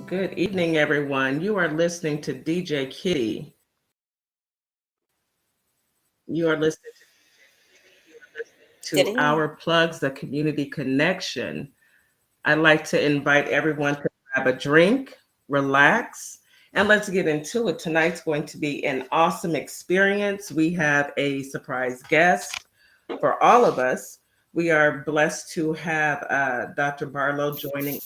Good evening, everyone. You are listening to DJ Kitty. You are listening Good to evening. Our Plugs, the Community Connection. I'd like to invite everyone to grab a drink, relax, and let's get into it. Tonight's going to be an awesome experience. We have a surprise guest for all of us. We are blessed to have Dr. Barlow joining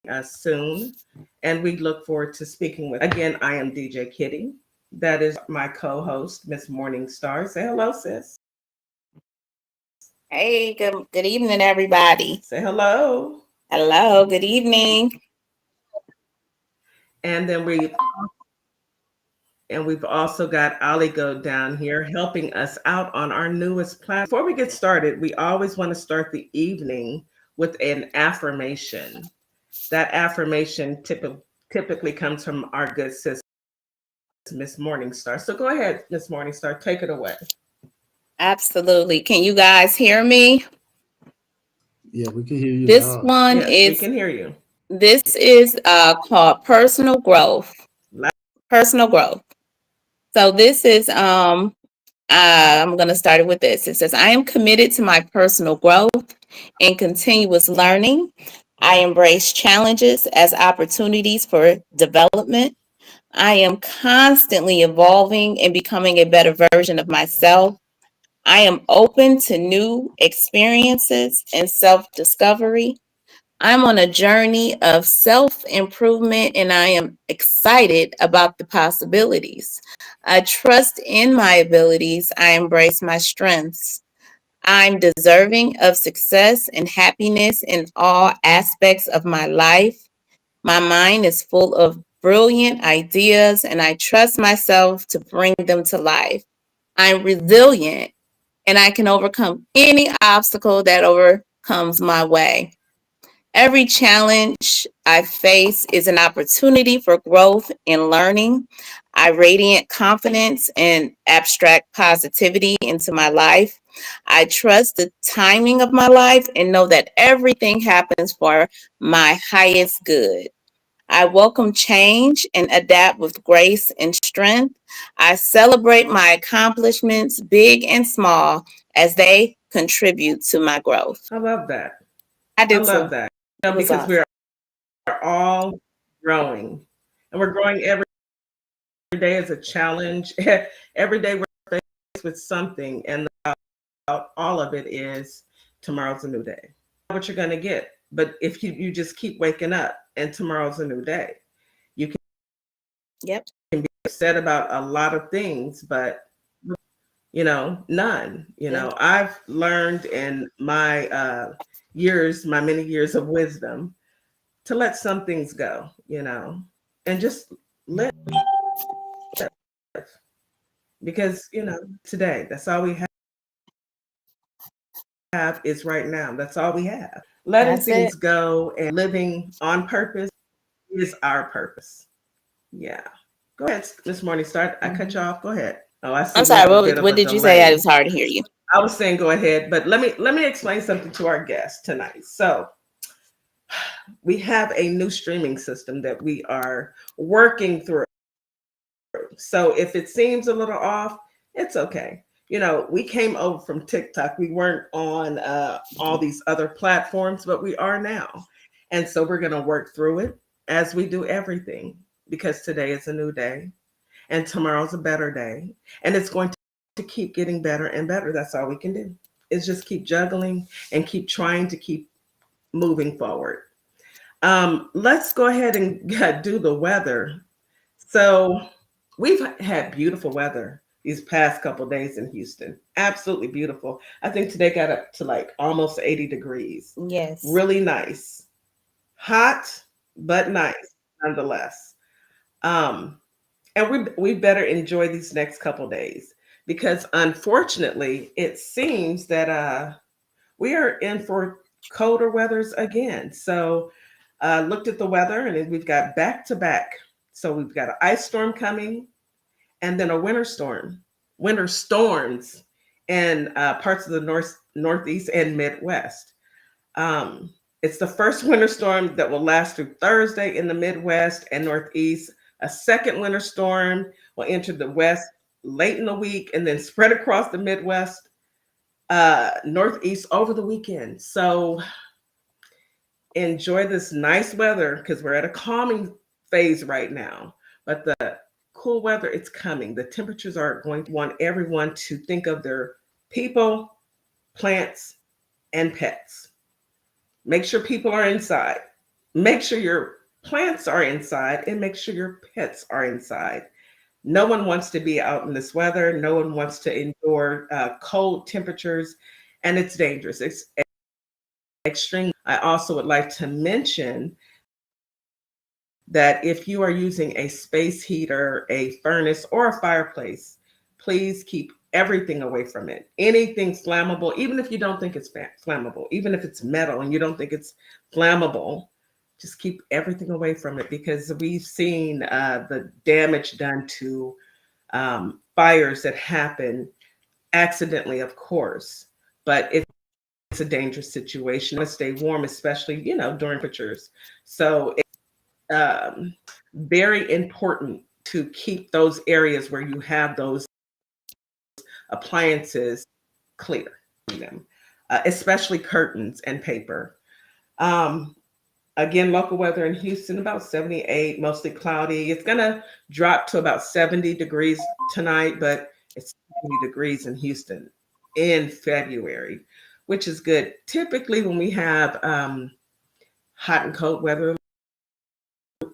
us soon, and we look forward to speaking with. Again, I am DJ Kitty. That is my co-host, Miss Morningstar. Say hello, sis. Hey, good evening, everybody. Say hello. Hello, good evening. And then we've also got Oligo down here helping us out on our newest platform. Before we get started, we always want to start the evening with an affirmation. That affirmation typically comes from our good sister, Miss Morningstar. So go ahead, Miss Morningstar, take it away. Absolutely. Can you guys hear me? Yeah, we can hear you This loud. one Yes, we is can hear you. this is called personal growth. Personal growth. So this is I'm going to start it with this. It says, I am committed to my personal growth and continuous learning. I embrace challenges as opportunities for development. I am constantly evolving and becoming a better version of myself. I am open to new experiences and self-discovery. I'm on a journey of self-improvement and I am excited about the possibilities. I trust in my abilities. I embrace my strengths. I'm deserving of success and happiness in all aspects of my life. My mind is full of brilliant ideas and I trust myself to bring them to life. I'm resilient and I can overcome any obstacle that overcomes my way. Every challenge I face is an opportunity for growth and learning. I radiate confidence and abstract positivity into my life. I trust the timing of my life and know that everything happens for my highest good. I welcome change and adapt with grace and strength. I celebrate my accomplishments, big and small, as they contribute to my growth. I love that. I I did love too. that. It was Because awesome. we're all growing, and we're growing every day as a challenge. Every day we're faced with something, and all of it is tomorrow's a new day. What you're going to get, but if you just keep waking up, and tomorrow's a new day, you Yep. can be upset about a lot of things, but none. Yeah. I've learned in my my many years of wisdom, to let some things go, and just live, because today, that's all we have is right now. That's all we have. Letting That's it. things go and living on purpose is our purpose. Yeah. Go ahead, Miss Morningstar. I cut you off. Go ahead. Oh, I see I'm we sorry. have a bit of What a did you say? It delay. was hard to hear you. I was saying go ahead, but let me explain something to our guest tonight. So we have a new streaming system that we are working through. So if it seems a little off, it's okay. We came over from TikTok. We weren't on all these other platforms, but we are now. And so we're going to work through it as we do everything, because today is a new day and tomorrow's a better day. And it's going to keep getting better and better. That's all we can do, is just keep juggling and keep trying to keep moving forward. Let's go ahead and do the weather. So we've had beautiful weather these past couple days in Houston. Absolutely beautiful. I think today got up to like almost 80 degrees. Yes. Really nice. Hot, but nice nonetheless. Um, and we better enjoy these next couple days, because unfortunately it seems that we are in for colder weathers again. So looked at the weather, and we've got back to back. So we've got an ice storm coming, and then a winter storms in parts of the northeast and Midwest. Um, It's the first winter storm that will last through Thursday in the Midwest and Northeast. A second winter storm will enter the West late in the week and then spread across the Midwest, Northeast over the weekend. So enjoy this nice weather because we're at a calming phase right now. But the cool weather, it's coming. The temperatures are going to want everyone to think of their people, plants, and pets. Make sure people are inside. Make sure your plants are inside and make sure your pets are inside. No one wants to be out in this weather. No one wants to endure cold temperatures, and it's dangerous. It's extreme. I also would like to mention that if you are using a space heater, a furnace, or a fireplace, please keep everything away from it. Anything flammable, even if you don't think it's flammable, even if it's metal and you don't think it's flammable, just keep everything away from it because we've seen the damage done to fires that happen accidentally, of course, but it's a dangerous situation. To stay warm, especially, during temperatures. So it's very important to keep those areas where you have those appliances clear, especially curtains and paper. Again, local weather in Houston, about 78, mostly cloudy. It's going to drop to about 70 degrees tonight, but it's 70 degrees in Houston in February, which is good. Typically, when we have hot and cold weather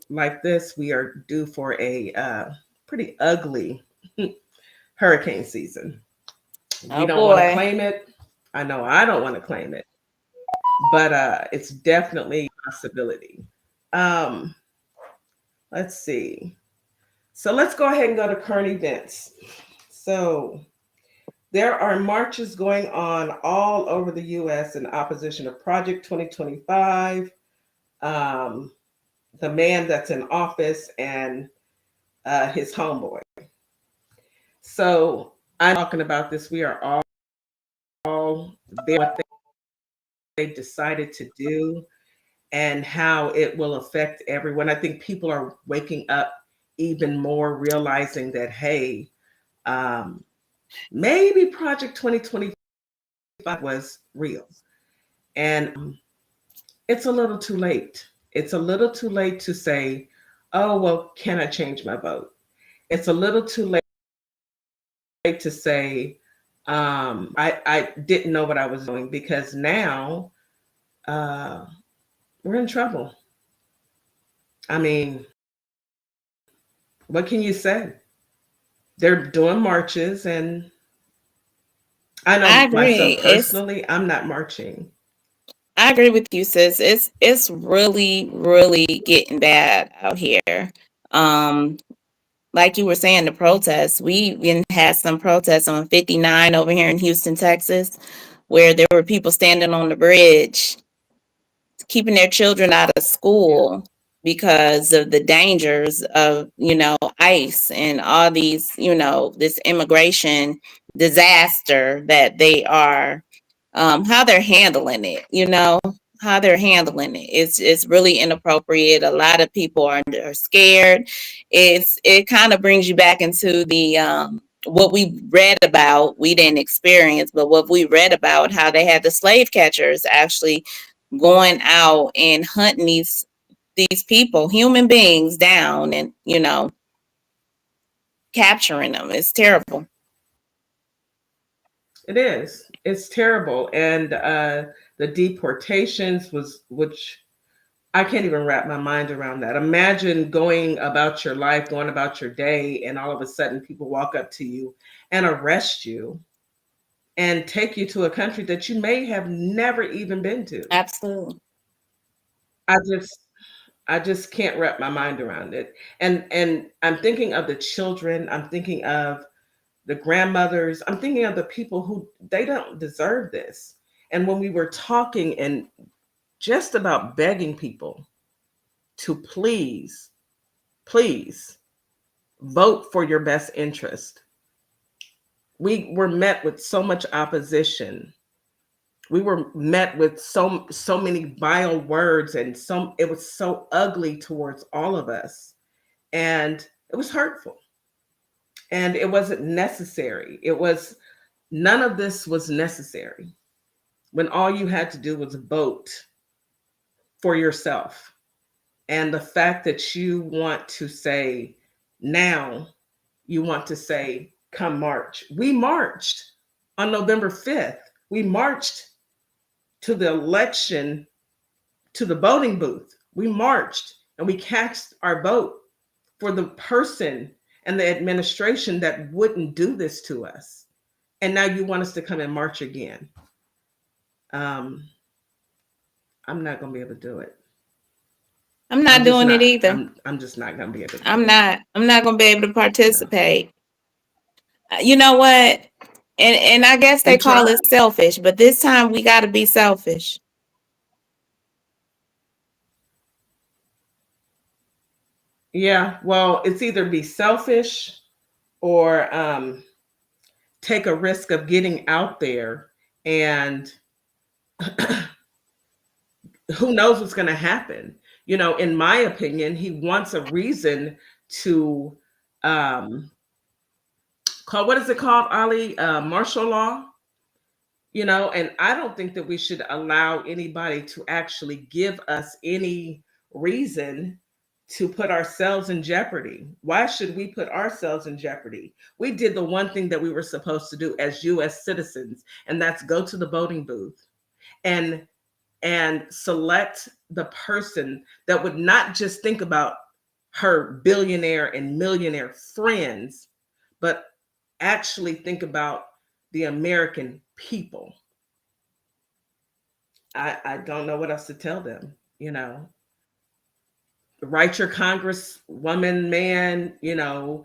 like this, we are due for a pretty ugly hurricane season. We don't want to claim it. I know I don't want to claim it, but it's definitely a possibility. Let's see. So let's go ahead and go to current events. So there are marches going on all over the U.S. in opposition of Project 2025, the man that's in office and his homeboy. So I'm talking about this. We are all there, what they decided to do and how it will affect everyone. I think people are waking up even more, realizing that, hey, maybe Project 2025 was real. And it's a little too late. It's a little too late to say, oh, well, can I change my vote? It's a little too late to say, I didn't know what I was doing, because now we're in trouble. I mean, what can you say? They're doing marches, and I know myself personally, I'm not marching. I agree with you, sis. It's really, really getting bad out here. Like you were saying, the protests. We even had some protests on 59 over here in Houston, Texas, where there were people standing on the bridge, keeping their children out of school because of the dangers of, ICE and all these, this immigration disaster that they are, how they're handling it, how they're handling it. It's really inappropriate. A lot of people are scared. It kind of brings you back into the, what we read about. We didn't experience, but what we read about, how they had the slave catchers actually going out and hunting these people, human beings, down and, capturing them. It's terrible. It is. It's terrible. And the deportations which I can't even wrap my mind around that. Imagine going about your life, going about your day, and all of a sudden people walk up to you and arrest you and take you to a country that you may have never even been to. Absolutely. I just can't wrap my mind around it. And I'm thinking of the children, I'm thinking of the grandmothers, I'm thinking of the people who, they don't deserve this. And when we were talking and just about begging people to please vote for your best interest, we were met with so much opposition. we were met with so many vile words, and it was so ugly towards all of us, and it was hurtful, and it wasn't necessary. None of this was necessary when all you had to do was vote for yourself. And the fact that you want to say now, you want to say, come march. We marched on November 5th. We marched to the election, to the voting booth. We marched and we cast our vote for the person and the administration that wouldn't do this to us. And now you want us to come and march again. I'm not going to be able to do it. I'm not doing it either. I'm just not going to be able to. I'm not going to be able to participate. No. You know what? And I guess they call it selfish, but this time we got to be selfish. Yeah, well, it's either be selfish or take a risk of getting out there, and who knows what's going to happen. You know, in my opinion, he wants a reason to call, what is it called, Ali? Martial law. You know, and I don't think that we should allow anybody to actually give us any reason to put ourselves in jeopardy. Why should we put ourselves in jeopardy? We did the one thing that we were supposed to do as US citizens, and that's go to the voting booth and select the person that would not just think about her billionaire and millionaire friends, but actually think about the American people. I don't know what else to tell them, you know. Write your congresswoman, man, you know,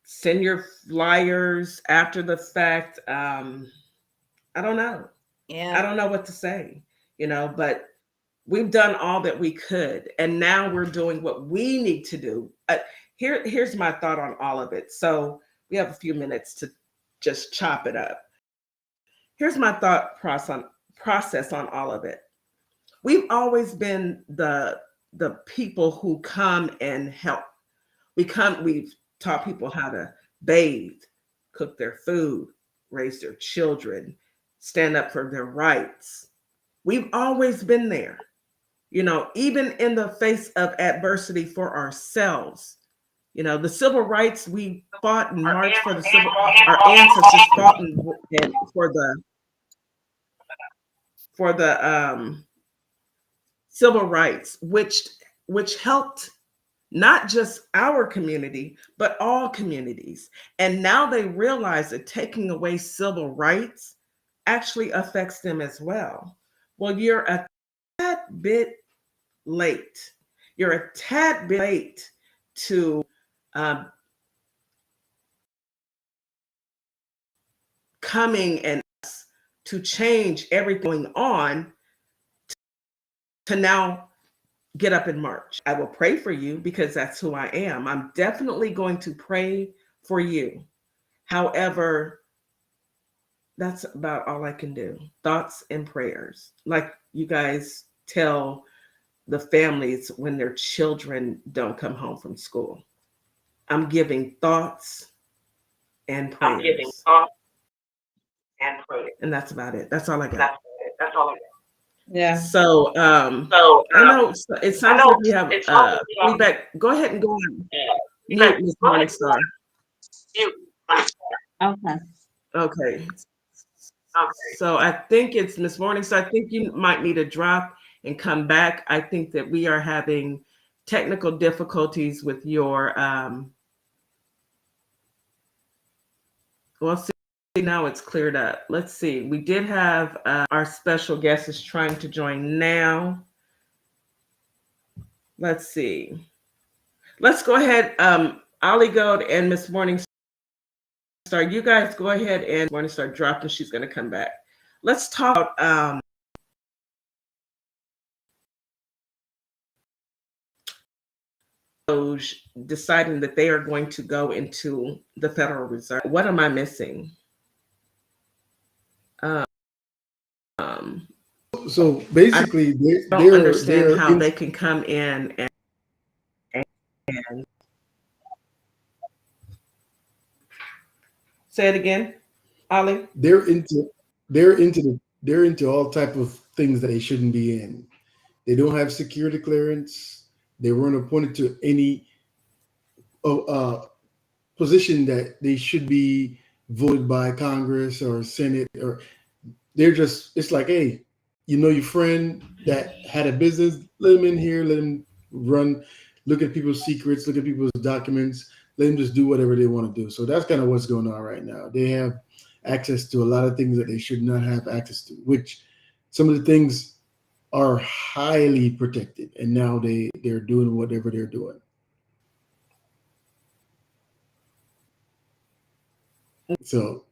send your flyers after the fact. I don't know. Yeah. I don't know what to say, you know, but we've done all that we could. And now we're doing what we need to do. Here's my thought on all of it. So we have a few minutes to just chop it up. Here's my thought process on all of it. We've always been the people who come and help. We've taught people how to bathe, cook their food, raise their children, stand up for their rights. We've always been there, you know, even in the face of adversity for ourselves. You know, the civil rights we fought and marched for, our ancestors fought for the civil rights, which helped not just our community, but all communities. And now they realize that taking away civil rights actually affects them as well. Well, you're a tad bit late. You're a tad bit late to coming and to change everything going on to now get up and march. I will pray for you because that's who I am. I'm definitely going to pray for you. However, that's about all I can do. Thoughts and prayers. Like you guys tell the families when their children don't come home from school. I'm giving thoughts and prayers. And that's about it. That's all I got. Yeah. So I know it sounds like we have feedback. Go ahead and go on mute, Ms. Morningstar. Okay. So I think it's Ms. Morningstar. I think you might need to drop and come back. I think that we are having technical difficulties with your well, see, now it's cleared up. Let's see. We did have our special guest is trying to join now. Let's see. Let's go ahead. Ali Gold and Miss Morningstar, you guys go ahead and Morningstar dropped and she's going to come back. Let's talk about deciding that they are going to go into the Federal Reserve. What am I missing? So basically, don't understand how they can come in and say it again, Ali. they're into all type of things that they shouldn't be in. They don't have security clearance. They weren't appointed to any position that they should be voted by Congress or Senate, or they're just, it's like, hey, you know, your friend that had a business, let him in here, let him run, look at people's secrets, look at people's documents, let them just do whatever they want to do. So that's kind of what's going on right now. They have access to a lot of things that they should not have access to, which some of the things are highly protected, and now they're doing whatever they're doing. So,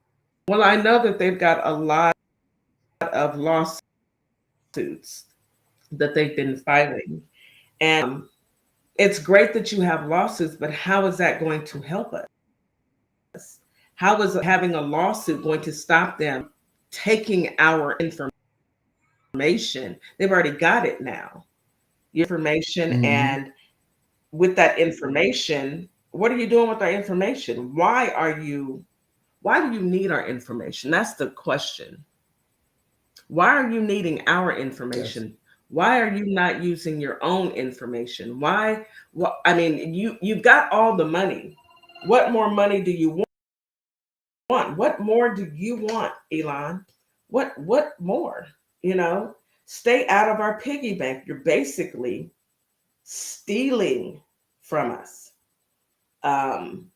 well, I know that they've got a lot of lawsuits that they've been filing, and it's great that you have lawsuits, but how is that going to help us? How is having a lawsuit going to stop them taking our information? They've already got it now, your information, and with that information, what are you doing with our information? Why do you need our information? That's the question. Why are you needing our information? Yes. Why are you not using your own information? Why? Well, I mean, you've got all the money. What more money do you want? What more do you want, Elon? What more? You know, stay out of our piggy bank. You're basically stealing from us.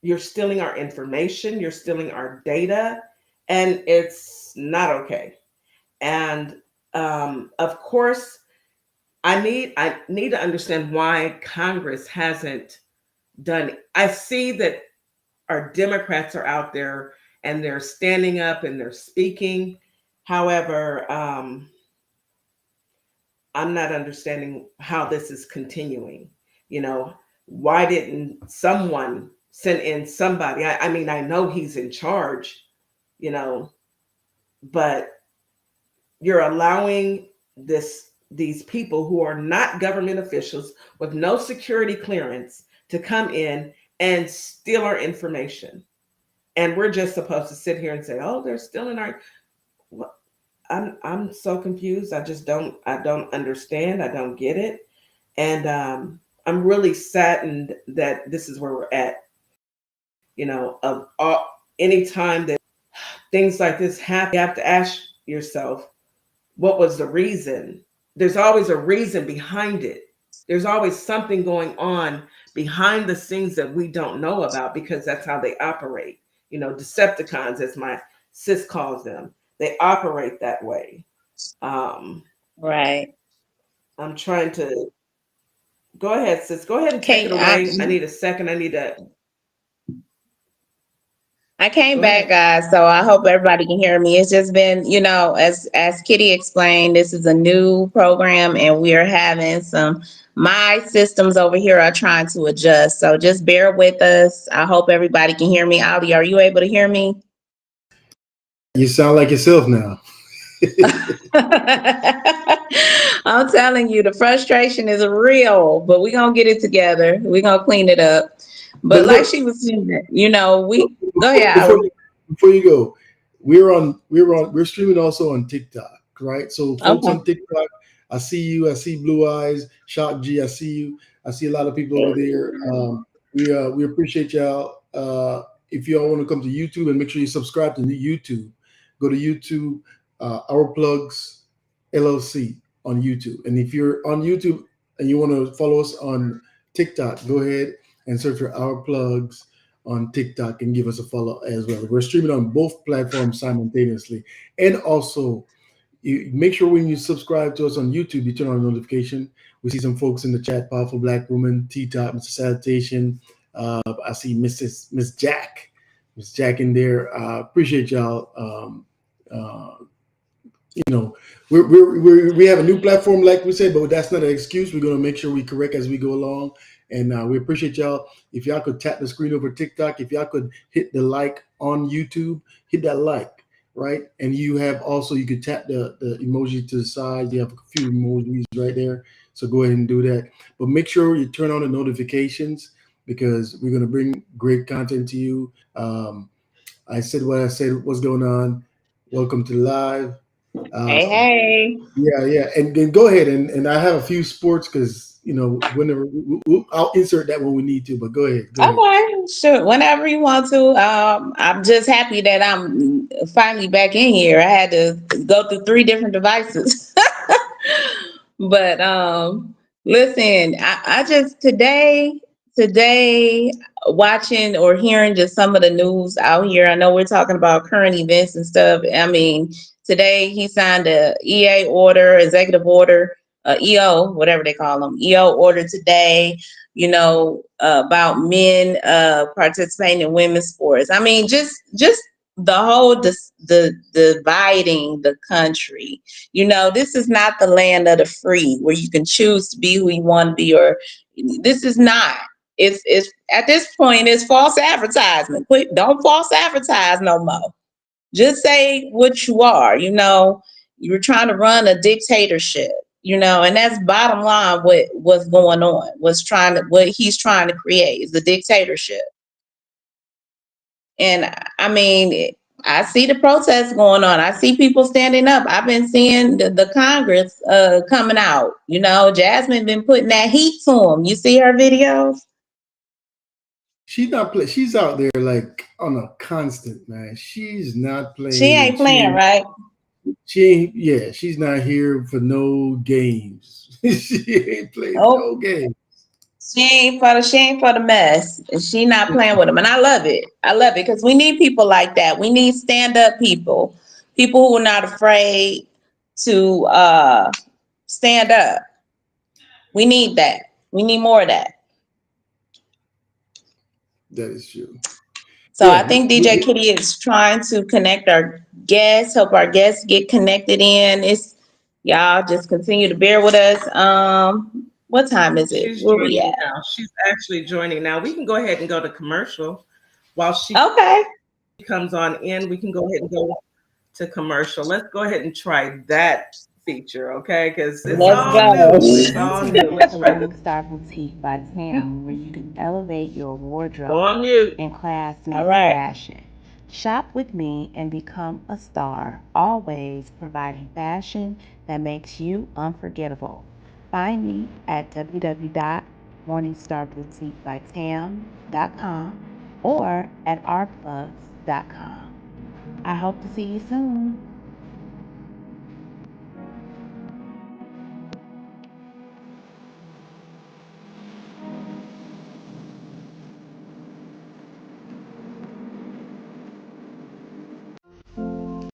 You're stealing our information. You're stealing our data, and it's not okay. And of course, I need to understand why Congress hasn't done. I see that our Democrats are out there and they're standing up and they're speaking. However, I'm not understanding how this is continuing. You know, why didn't someone send in somebody? I mean, I know he's in charge, you know, but you're allowing these people who are not government officials with no security clearance to come in and steal our information. And we're just supposed to sit here and say, oh, they're stealing our. Well, I'm so confused. I don't understand. I don't get it. And I'm really saddened that this is where we're at. You know, any time that things like this happen, you have to ask yourself, what was the reason? There's always a reason behind it. There's always something going on behind the scenes that we don't know about, because that's how they operate. You know, Decepticons, as my sis calls them, they operate that way. Right. I'm trying to go ahead, sis. Go ahead and take it away. I need a second. I came back, guys, so I hope everybody can hear me. It's just been, you know, as Kitty explained, this is a new program and we are having my systems over here are trying to adjust. So just bear with us. I hope everybody can hear me. Ali, are you able to hear me? You sound like yourself now. I'm telling you, the frustration is real, but we're going to get it together. We're going to clean it up. But like she was saying, you know, go ahead. Before you go, we're streaming also on TikTok, right? So folks on TikTok, I see you. I see Blue Eyes, Shock G. I see you. I see a lot of people over there. We appreciate y'all. If y'all want to come to YouTube, and make sure you subscribe to YouTube, go to YouTube, OurplugsLLC on YouTube. And if you're on YouTube and you want to follow us on TikTok, go ahead and search for Our Plugs on TikTok and give us a follow as well. We're streaming on both platforms simultaneously. And also, you make sure when you subscribe to us on YouTube, you turn on notification. We see some folks in the chat, Powerful Black Woman, T-Top, Mr. Salutation. I see Miss Jack in there. Appreciate y'all. You know, we have a new platform, like we said, but that's not an excuse. We're going to make sure we correct as we go along. And we appreciate y'all. If y'all could tap the screen over TikTok, if y'all could hit the like on YouTube, hit that like. right? And you have also, you could tap the emoji to the side. You have a few emojis right there. So go ahead and do that. But make sure you turn on the notifications because we're going to bring great content to you. I said what I said. What's going on? Welcome to live. Hey, hey. Yeah. And then go ahead. And I have a few sports because, whenever I'll insert that when we need to, but go ahead. Okay, sure. Whenever you want to. I'm just happy that I'm finally back in here. I had to go through 3 different devices. But listen, I just today watching or hearing just some of the news out here. I know we're talking about current events and stuff. I mean, today he signed a EA order, executive order, EO, whatever they call them, EO order today. About men participating in women's sports. I mean, just the whole the dividing the country. This is not the land of the free where you can choose to be who you want to be, or this is not. It's at this point it's false advertisement. Don't false advertise no more. Just say what you are. You're trying to run a dictatorship. And that's bottom line. What's going on? What he's trying to create is a dictatorship. And I mean, I see the protests going on. I see people standing up. I've been seeing the Congress coming out. Jasmine been putting that heat to them. You see her videos? She's not playing. She's out there like on a constant, man. She's not playing. She ain't playing, right? She ain't. Yeah, she's not here for no games. She ain't playing no games. She ain't for the mess. She not playing with them, and I love it. I love it because we need people like that. We need stand up people who are not afraid to stand up. We need that. We need more of that. That is true. So yeah, I think DJ Kitty is trying to connect our guests, help our guests get connected in. Y'all just continue to bear with us. What time is it? Where we at? Now. She's actually joining now. We can go ahead and go to commercial while she comes on in. We can go ahead and go to commercial. Let's go ahead and try that feature, okay? Because it's all new. It's all new. Let's try this. Star Boutique by Tam, where you can elevate your wardrobe in class-making fashion. Shop with me and become a star, always providing fashion that makes you unforgettable. Find me at www.morningstarboutiquebytam.com or at outplugs.com. I hope to see you soon.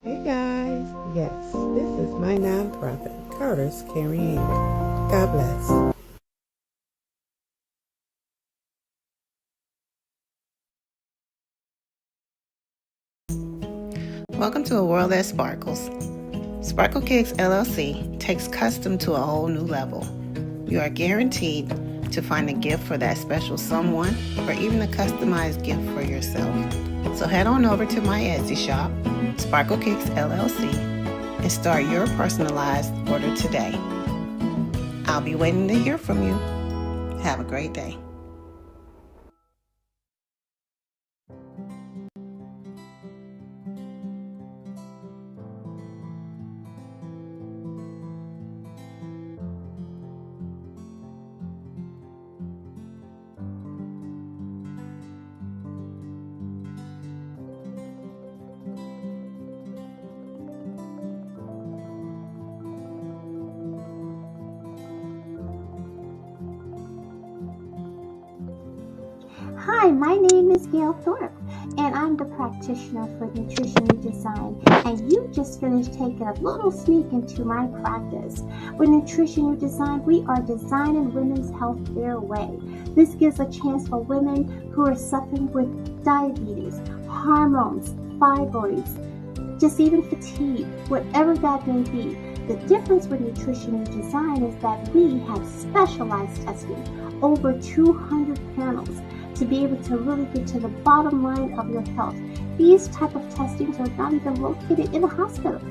Hey guys, yes, this is my nonprofit, Carter's Caring. God bless. Welcome to a world that sparkles. Sparkle Cakes LLC takes custom to a whole new level. You are guaranteed to find a gift for that special someone or even a customized gift for yourself. So head on over to my Etsy shop, Sparkle Cakes LLC, and start your personalized order today. I'll be waiting to hear from you. Have a great day. Hi, my name is Gail Thorpe, and I'm the practitioner for nutrition redesign, and you just finished taking a little sneak into my practice. With nutrition redesign, we are designing women's health their way. This gives a chance for women who are suffering with diabetes, hormones, fibroids, just even fatigue, whatever that may be. The difference with nutrition redesign is that we have specialized testing, over 200 panels, to be able to really get to the bottom line of your health. these type of testings are not even located in the hospitals,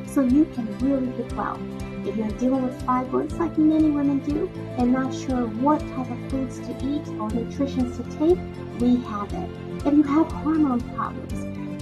so you can really get well. If you're dealing with fibroids like many women do and not sure what type of foods to eat or nutrition to take, we have it. If you have hormone problems,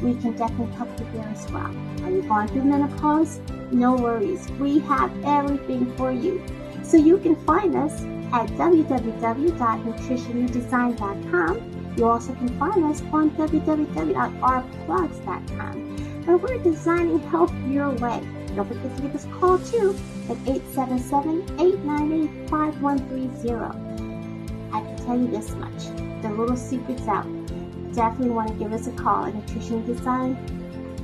we can definitely help you there as well. Are you going through menopause? No worries. We have everything for you. So you can find us at www.nutritionredesign.com. You also can find us on www.ourplugs.com. And we're designing health your way. Don't forget to give us a call too at 877-898-5130. I can tell you this much. The little secret's out. Definitely want to give us a call at Nutrition Design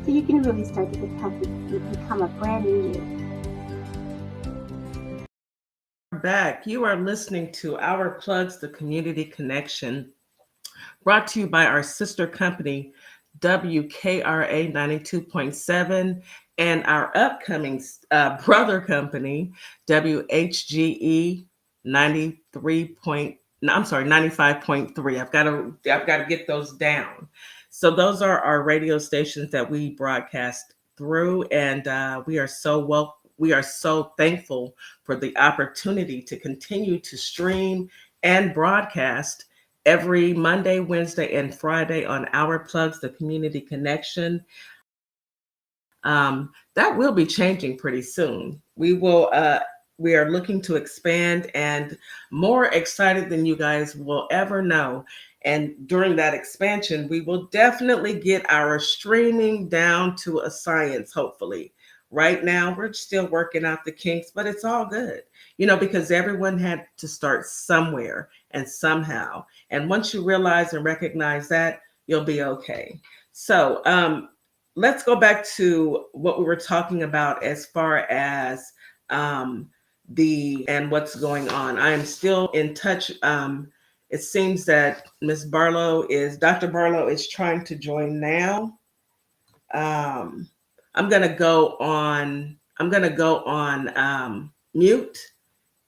so you can really start to get healthy and become a brand new you. Back. You are listening to Our Plugs, the Community Connection, brought to you by our sister company, WKRA 92.7, and our upcoming brother company, WHGE 95.3. I've got to get those down. So those are our radio stations that we broadcast through, and we are so thankful for the opportunity to continue to stream and broadcast every Monday, Wednesday, and Friday on Our Plugs, the Community Connection. That will be changing pretty soon. We are looking to expand, and more excited than you guys will ever know. And during that expansion, we will definitely get our streaming down to a science, hopefully. Right now, we're still working out the kinks, but it's all good, because everyone had to start somewhere and somehow. And once you realize and recognize that, you'll be okay. So let's go back to what we were talking about as far as and what's going on. I am still in touch. It seems that Dr. Barlow is trying to join now. I'm gonna go on mute,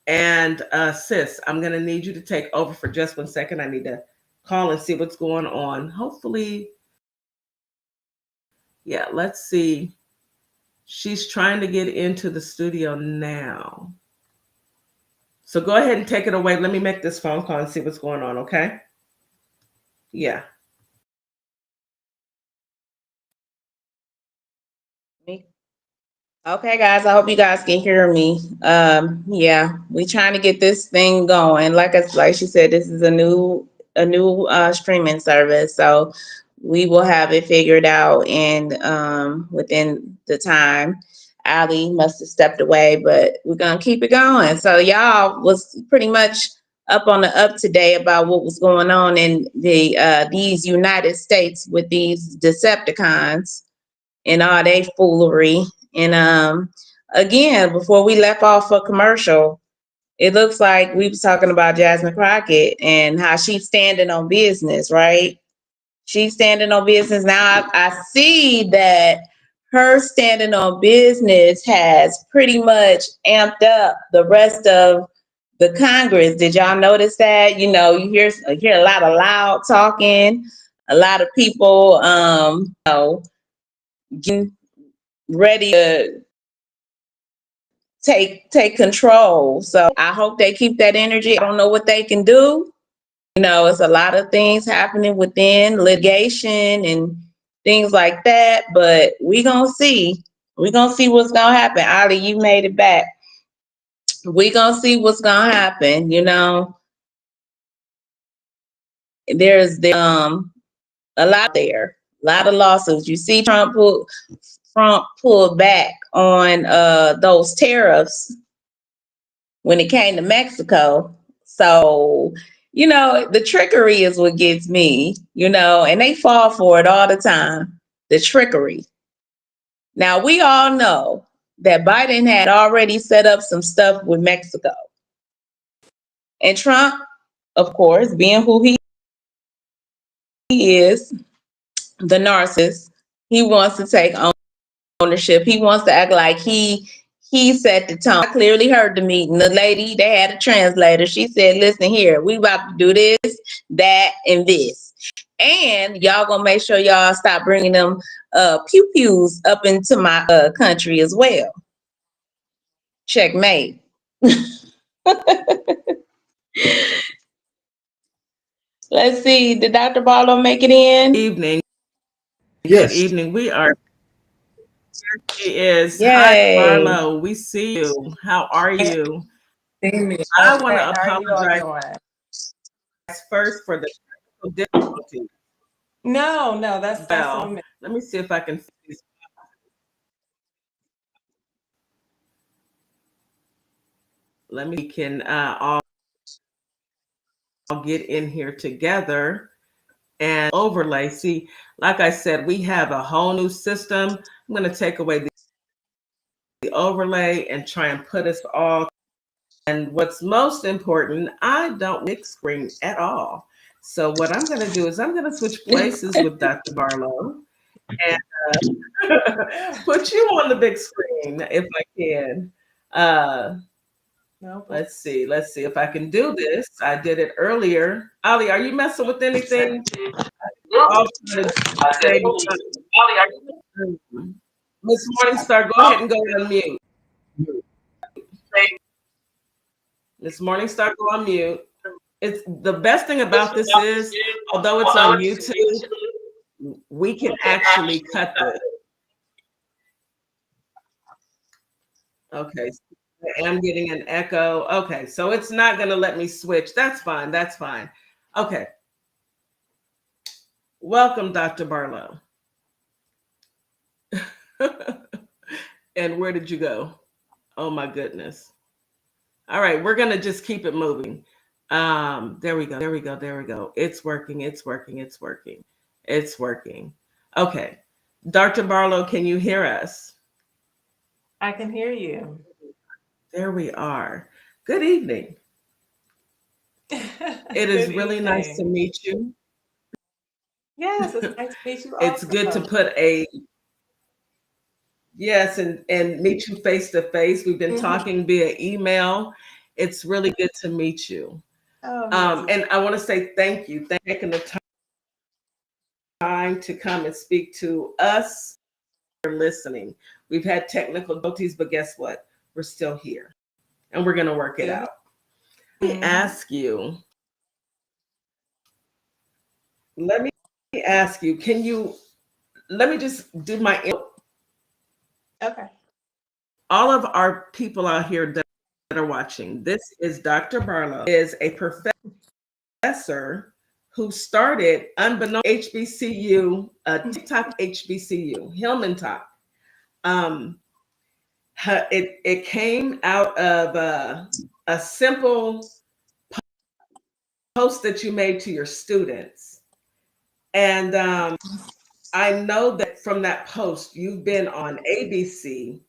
and sis, I'm gonna need you to take over for just 1 second. I need to call and see what's going on. Hopefully, yeah, let's see. She's trying to get into the studio now. So go ahead and take it away. Let me make this phone call and see what's going on, okay? Yeah. Okay, guys, I hope you guys can hear me. Yeah, we're trying to get this thing going. Like she said, this is a new streaming service, so we will have it figured out and within the time. Ali must have stepped away, but we're gonna keep it going. So y'all was pretty much up on the up today about what was going on in these United States with these Decepticons and all they foolery. And again, before we left off for commercial, it looks like we was talking about Jasmine Crockett and how she's standing on business, right? She's standing on business. Now I see that her standing on business has pretty much amped up the rest of the Congress. Did y'all notice that? You hear a lot of loud talking, a lot of people getting ready to take control. So I hope they keep that energy. I don't know what they can do. It's a lot of things happening within litigation and things like that, but we're gonna see. We're gonna see what's gonna happen. Ali, you made it back. We're gonna see what's gonna happen. There's a lot there, a lot of lawsuits. You see Trump pulled back on those tariffs when it came to Mexico. So, the trickery is what gets me, and they fall for it all the time, the trickery. Now, we all know that Biden had already set up some stuff with Mexico. And Trump, of course, being who he is, the narcissist, he wants to take ownership. He wants to act like he set the tone. I clearly heard the meeting. The lady, they had a translator. She said, listen here, we about to do this, that, and this. And y'all gonna make sure y'all stop bringing them pew pews up into my country as well. Checkmate. Let's see. Did Dr. Barlow make it in? Evening. Yes. Good evening. We are. She is. Yay. Hi, Barlow. We see you. How are you? I want to apologize first for the technical difficulty. No, that's Well, let me see if I can fix this. Let me can all get in here together and overlay. See, like I said, we have a whole new system. I'm going to take away the overlay and try and put us all. And what's most important, I don't big screen at all. So what I'm going to do is I'm going to switch places with Dr. Barlow and put you on the big screen if I can. Let's see if I can do this. I did it earlier. Ali, are you messing with anything? Miss Morningstar, go ahead and go on mute. Miss Morningstar, go on mute. It's the best thing about this is, although it's on YouTube, we can actually cut this. Okay, I am getting an echo. Okay, so it's not going to let me switch. That's fine. That's fine. Okay. Welcome, Dr. Barlow. And where did you go? Oh, my goodness. All right, we're going to just keep it moving. There we go. It's working. Okay. Dr. Barlow, can you hear us? I can hear you. There we are. Good evening. It is really nice to meet you. Yes, it's nice to meet you. It's good to put a and meet you face to face. We've been talking via email. It's really good to meet you. And I want to say thank you for taking the time to come and speak to us for listening. We've had technical difficulties, but guess what? We're still here and we're going to work it out. Let me ask you, let me just do my intro. Okay. All of our people out here that are watching, this is Dr. Barlow, is a professor who started unbeknownst HBCU, TikTok HBCU, Hillmantok. It came out of a simple post that you made to your students. And I know that from that post, you've been on ABC,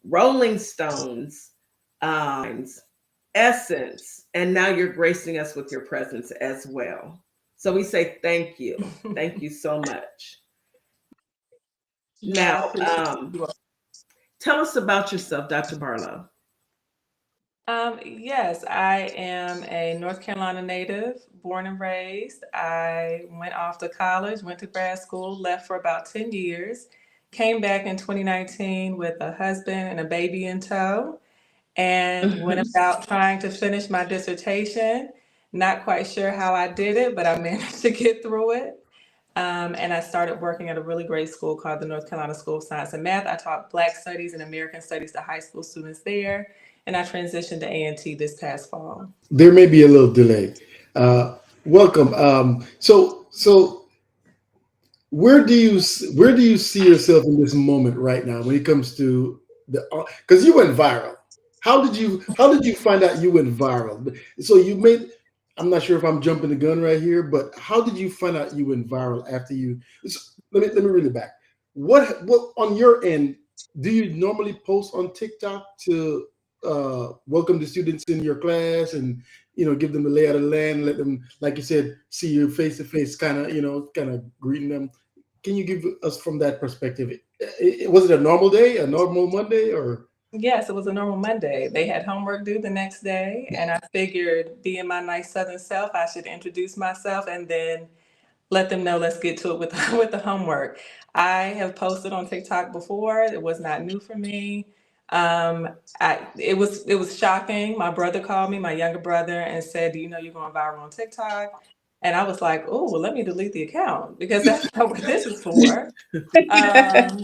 Rolling Stones, Essence, and now you're gracing us with your presence as well. So we say thank you. Thank you so much. Now, tell us about yourself, Dr. Barlow. Yes, I am a North Carolina native, born and raised. I went off to college, went to grad school, left for about 10 years, came back in 2019 with a husband and a baby in tow, and went about trying to finish my dissertation. Not quite sure how I did it, but I managed to get through it. And I started working at a really great school called the North Carolina School of Science and Math. I taught Black Studies and American Studies to high school students there. And I transitioned to A&T this past fall. There may be a little delay. Welcome. So where do you see yourself in this moment right now when it comes to because you went viral? How did you find out you went viral? So you made, I'm not sure if I'm jumping the gun right here, but how did you find out you went viral after you? Let me reel it back. What on your end do you normally post on TikTok to welcome the students in your class and give them the lay of the land, let them, like you said, see you face to face, kind of greeting them? Can you give us from that perspective? Was it a normal day, a normal Monday, or? Yes, it was a normal Monday. They had homework due the next day, and I figured, being my nice Southern self, I should introduce myself and then let them know, let's get to it with with the homework. I have posted on TikTok before. It was not new for me. It was shocking. My brother called me, my younger brother, and said, "Do you know you're going viral on TikTok?" And I was like, "Oh, well, let me delete the account because that's not what this is for." Um,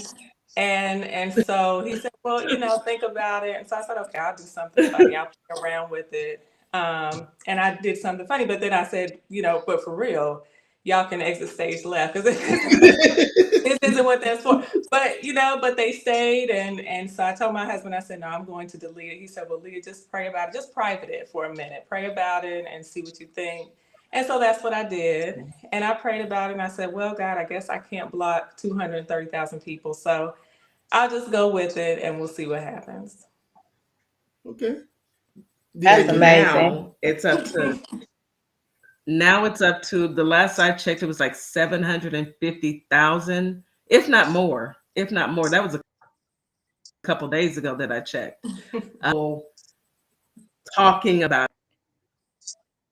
and so he said, "Well, think about it." And so I said, "Okay, I'll do something funny. I'll play around with it." And I did something funny, but then I said, "But for real, y'all can exit stage left because this isn't what that's for." But they stayed, and so I told my husband, I said, "No, I'm going to delete it." He said, "Well, Leah, just pray about it. Just private it for a minute. Pray about it and see what you think." And so that's what I did. And I prayed about it, and I said, "Well, God, I guess I can't block 230,000 people. So I'll just go with it, and we'll see what happens." Okay. That's Yeah, amazing. Now it's up to the last I checked, it was like 750,000, if not more. If not more. That was a couple days ago that I checked. Talking about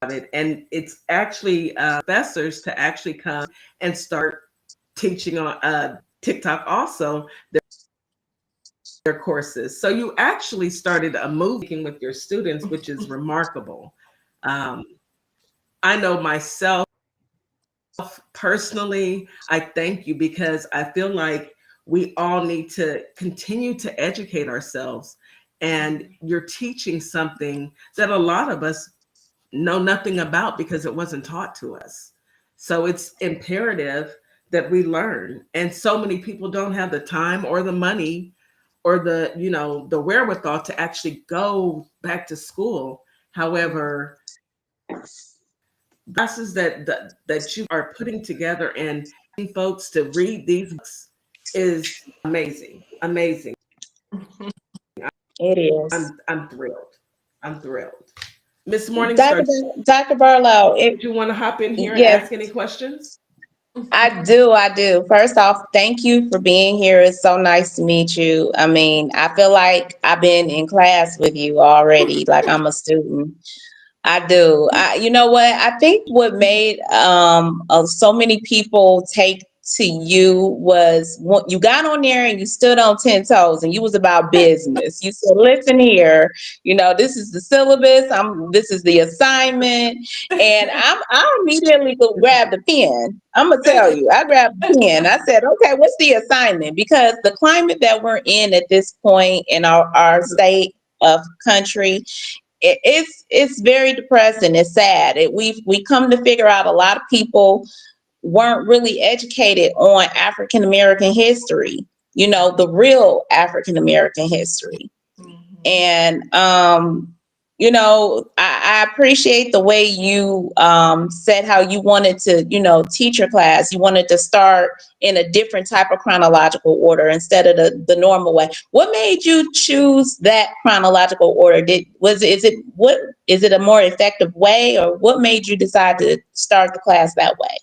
it, and it's actually professors to actually come and start teaching on TikTok also their courses. So you actually started a movement with your students, which is remarkable. I know myself personally, I thank you because I feel like we all need to continue to educate ourselves. And you're teaching something that a lot of us know nothing about because it wasn't taught to us. So it's imperative that we learn. And so many people don't have the time or the money or the wherewithal to actually go back to school. However, classes that you are putting together and folks to read these books is amazing. Amazing. It is. I'm thrilled. I'm thrilled. Miss Morningstar, Dr. Barlow, did you want to hop in here and yes, ask any questions? I do. First off, thank you for being here. It's so nice to meet you. I mean, I feel like I've been in class with you already, like I'm a student. I do. You know what? I think what made so many people take to you was you got on there and you stood on 10 toes and you was about business. You said, "Listen here, this is the syllabus. This is the assignment," and I immediately go grab the pen. I'm gonna tell you, I grabbed the pen. I said, "Okay, what's the assignment?" Because the climate that we're in at this point in our state of country, it's very depressing. It's sad. We come to figure out a lot of people weren't really educated on African American history, the real African American history. And I appreciate the way you said how you wanted to, teach your class. You wanted to start in a different type of chronological order instead of the normal way. What made you choose that chronological order? Is it a more effective way, or what made you decide to start the class that way?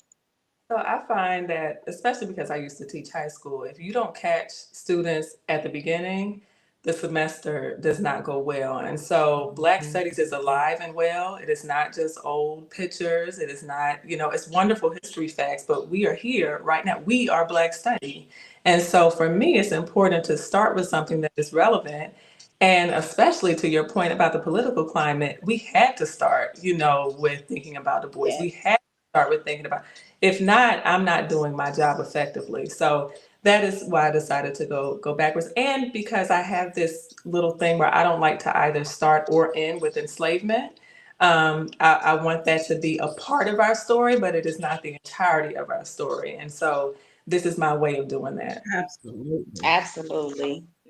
So I find that, especially because I used to teach high school, if you don't catch students at the beginning, the semester does not go well. And so Black Studies is alive and well. It is not just old pictures. It is not, it's wonderful history facts, but we are here right now. We are Black Study. And so for me, it's important to start with something that is relevant. And especially to your point about the political climate, we had to start, with thinking about Du Bois. Yeah. We had to start with thinking about, if not, I'm not doing my job effectively. So that is why I decided to go backwards. And because I have this little thing where I don't like to either start or end with enslavement. I want that to be a part of our story, but it is not the entirety of our story. And so this is my way of doing that. Absolutely.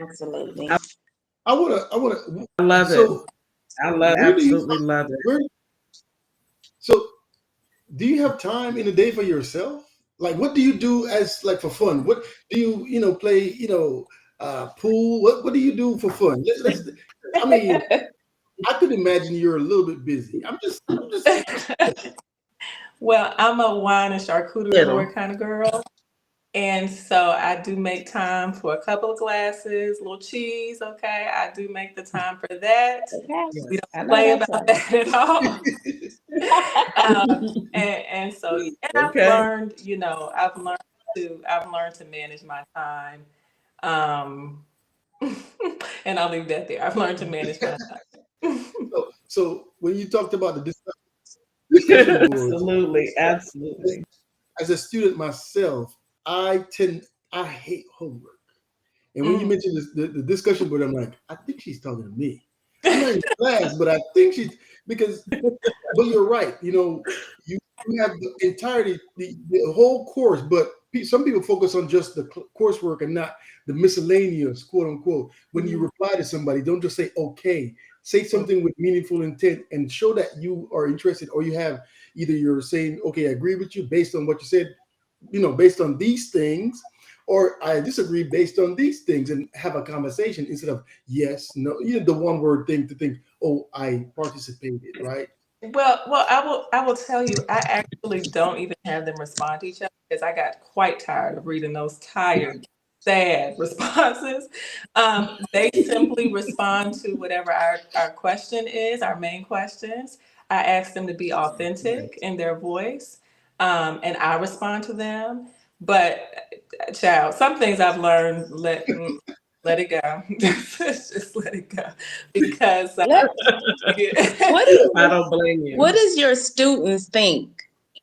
Absolutely. I wanna. I love So, it. I absolutely love it. So, do you have time in a day for yourself? Like, what do you do as for fun? What do you play? Pool. What do you do for fun? I mean, I could imagine you're a little bit busy. I'm just. Well, I'm a wine and charcuterie board kind of girl. And so I do make time for a couple of glasses, a little cheese. Okay. I do make the time for that. Okay. We I don't know play that's about right. that at all. And so, and I've Okay. learned, I've learned to manage my time. And I'll leave that there. I've learned to manage my time. So when you talked about the discussion boards, Absolutely. as a student myself, I hate homework. And when you mentioned this, the discussion board, I'm like, I think she's talking to me. I'm not in class, but I think but you're right. You have the entirety, the whole course, but some people focus on just the coursework and not the miscellaneous, quote unquote. When you reply to somebody, don't just say, okay, say something with meaningful intent and show that you are interested, or you have either you're saying, okay, I agree with you based on what you said, based on these things, or I disagree based on these things, and have a conversation instead of yes, no, the one word thing to think, oh, I participated, right? Well, I will tell you, I actually don't even have them respond to each other because I got quite tired of reading those tired, sad responses. They simply respond to whatever our question is, our main questions. I ask them to be authentic in their voice, and I respond to them. But, child, some things I've learned, let it go. Just let it go. Because What I don't blame you. What does your students think?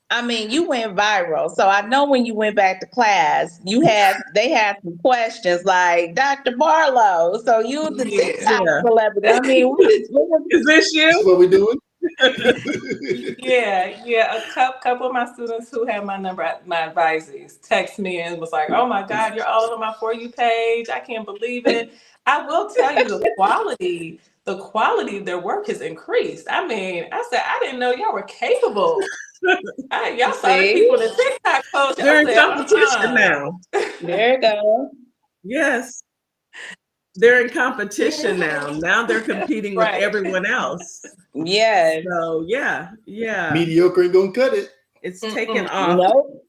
I mean, you went viral, so I know when you went back to class, they had some questions like Dr. Barlow. So you the TikTok celebrity. I mean, is this you? That's what we're doing. Yeah. A couple of my students who have my number, my advisees, text me and was like, "Oh my God, you're all over my For You page. I can't believe it." I will tell you the quality of their work has increased. I mean, I said, I didn't know y'all were capable. Y'all started people in TikTok post. They're in competition now. There you go. Yes. They're in competition now. Now they're competing with everyone else. Yeah. So yeah. Mediocre ain't gonna cut it. It's taken off. Nope.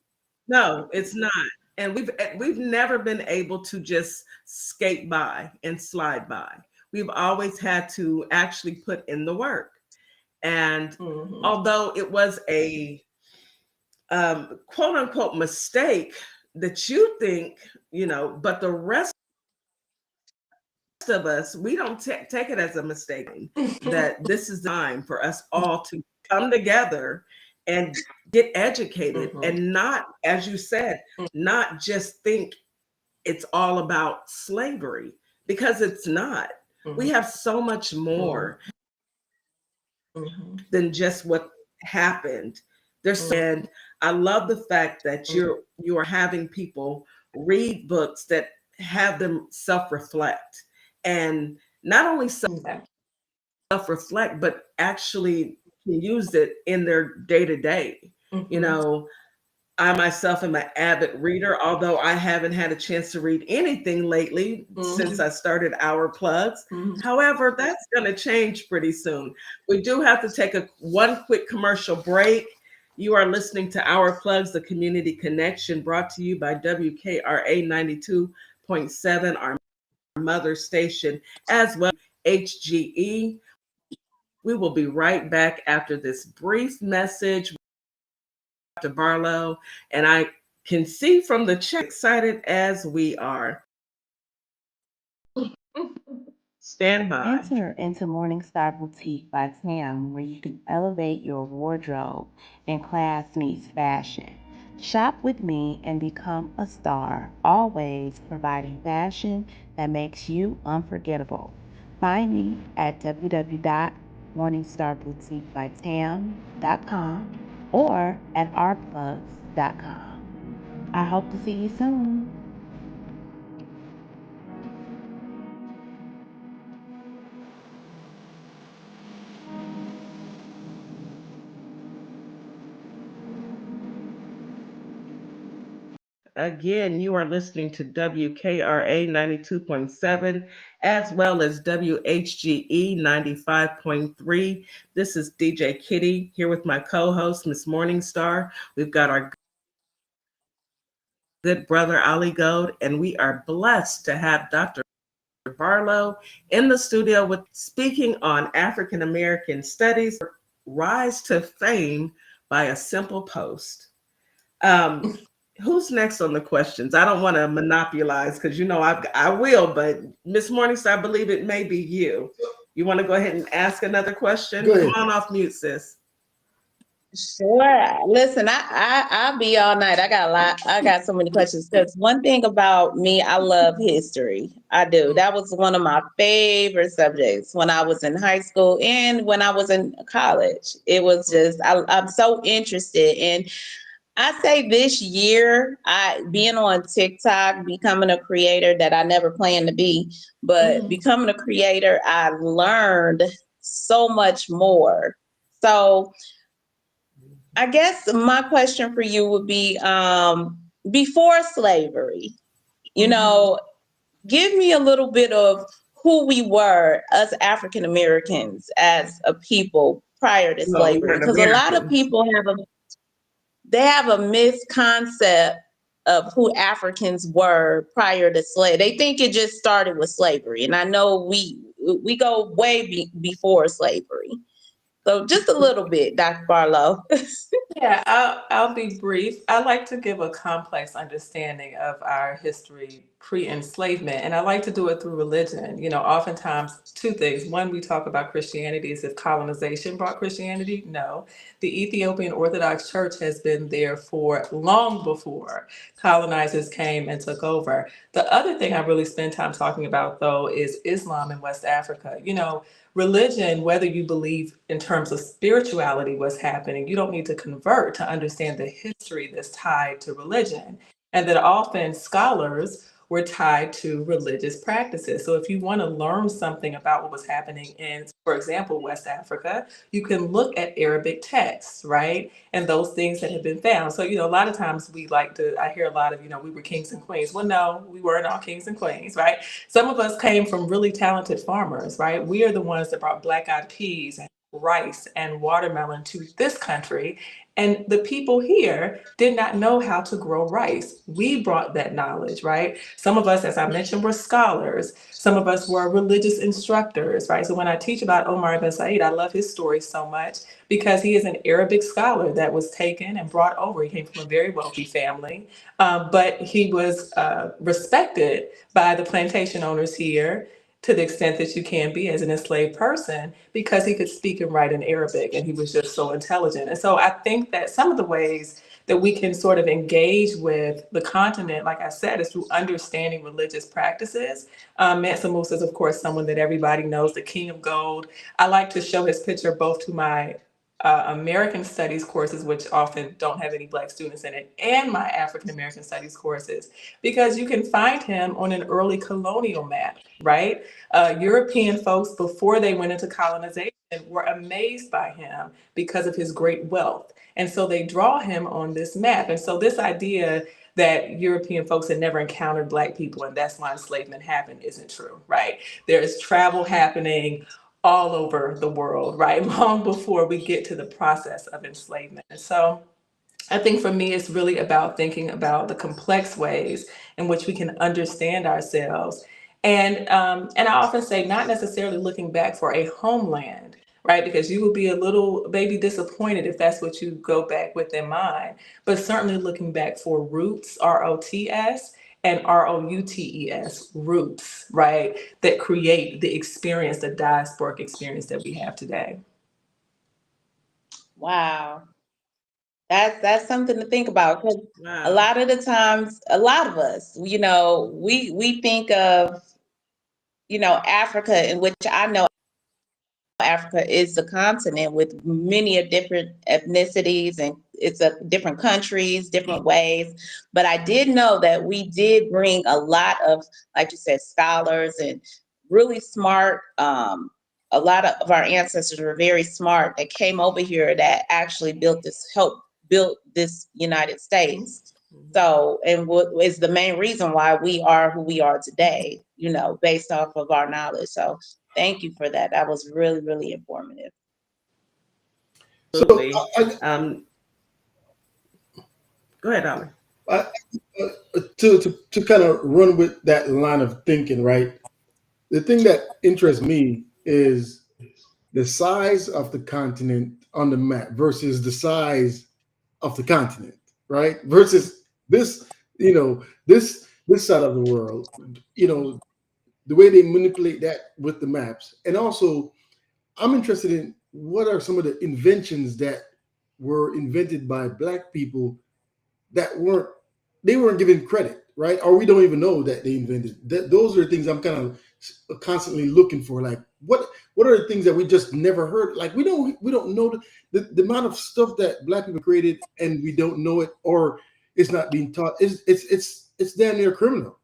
No, it's not. And we've never been able to just skate by and slide by. We've always had to actually put in the work. And although it was a quote unquote mistake that you think, but the rest of us, we don't take it as a mistake, that this is time for us all to come together and get educated and not, as you said, not just think it's all about slavery, because it's not. We have so much more than just what happened. And I love the fact that you are having people read books that have them self-reflect, and not only self-reflect, but actually can use it in their day-to-day. I myself am an avid reader, although I haven't had a chance to read anything lately since I started Our Plugs. However, that's going to change pretty soon. We do have to take one quick commercial break. You are listening to Our Plugs, the Community Connection, brought to you by WKRA 92.7, our mother station, as well as HGE. We will be right back after this brief message. Dr. Barlow, and I can see from the chat excited as we are. Stand by. Enter into Morningstar Boutique by Tam, where you can elevate your wardrobe in class meets fashion. Shop with me and become a star, always providing fashion that makes you unforgettable. Find me at www.morningstarboutiquebytam.com or at outplugs.com. I hope to see you soon. Again, you are listening to WKRA 92.7 as well as WHGE 95.3. This is DJ Kitty here with my co-host, Miss Morningstar. We've got our good brother Ali Gold, and we are blessed to have Dr. Barlow in the studio with speaking on African American studies, rise to fame by a simple post. Who's next on the questions? I don't want to monopolize because I will, but Miss Morningstar, I believe it may be you. You want to go ahead and ask another question? Come on off mute, sis. Sure. Listen, I'll be all night. I got so many questions because one thing about me, I love history. I do. That was one of my favorite subjects when I was in high school and when I was in college. It was just, I'm so interested in. I say this year, being on TikTok, becoming a creator that I never planned to be, but becoming a creator, I learned so much more. So I guess my question for you would be, before slavery, give me a little bit of who we were, us African Americans as a people prior to slavery, because a lot of people have a misconcept of who Africans were prior to slavery. They think it just started with slavery, and I know we go way before slavery. So just a little bit, Dr. Barlow. Yeah, I'll be brief. I like to give a complex understanding of our history pre-enslavement, and I like to do it through religion. Oftentimes two things. One, we talk about Christianity as if colonization brought Christianity. No, the Ethiopian Orthodox Church has been there for long before colonizers came and took over. The other thing I really spend time talking about, though, is Islam in West Africa. Religion, whether you believe in terms of spirituality what's happening, you don't need to convert to understand the history that's tied to religion. And that often scholars were tied to religious practices. So if you want to learn something about what was happening in, for example, West Africa, you can look at Arabic texts, right? And those things that have been found. So, a lot of times I hear a lot of, we were kings and queens. Well, no, we weren't all kings and queens, right? Some of us came from really talented farmers, right? We are the ones that brought black-eyed peas and rice and watermelon to this country. And the people here did not know how to grow rice. We brought that knowledge, right? Some of us, as I mentioned, were scholars. Some of us were religious instructors, right? So when I teach about Omar ibn Said, I love his story so much because he is an Arabic scholar that was taken and brought over. He came from a very wealthy family, but he was respected by the plantation owners here to the extent that you can be as an enslaved person because he could speak and write in Arabic and he was just so intelligent. And so I think that some of the ways that we can sort of engage with the continent, like I said, is through understanding religious practices. Mansa Musa is, of course, someone that everybody knows, the King of Gold. I like to show his picture both to my American Studies courses, which often don't have any Black students in it, and my African American Studies courses, because you can find him on an early colonial map, right? European folks, before they went into colonization, were amazed by him because of his great wealth. And so they draw him on this map. And so this idea that European folks had never encountered Black people and that's why enslavement happened isn't true, right? There's travel happening all over the world, right? Long before we get to the process of enslavement. And so I think for me, it's really about thinking about the complex ways in which we can understand ourselves. And I often say not necessarily looking back for a homeland, right? Because you will be a little maybe disappointed if that's what you go back with in mind, but certainly looking back for roots, ROTS, and ROUTES, roots, right? That create the experience, the diasporic experience that we have today. Wow. That's something to think about because a lot of the times, a lot of us, we think of, Africa, in which I know Africa is the continent with many different ethnicities and it's different countries, different ways. But I did know that we did bring a lot of, like you said, scholars and really smart. A lot of our ancestors were very smart that came over here that actually helped build this United States. So, and what is the main reason why we are who we are today, based off of our knowledge. So thank you for that. That was really, really informative. Absolutely. Go ahead, Ali. To kind of run with that line of thinking, right? The thing that interests me is the size of the continent on the map versus the size of the continent, right? Versus this, this side of the world, the way they manipulate that with the maps. And also, I'm interested in what are some of the inventions that were invented by Black people that weren't given credit, right? Or we don't even know that they invented. Those are things I'm kind of constantly looking for. Like what are the things that we just never heard? Like we don't know the amount of stuff that Black people created and we don't know it, or it's not being taught. It's damn near criminal.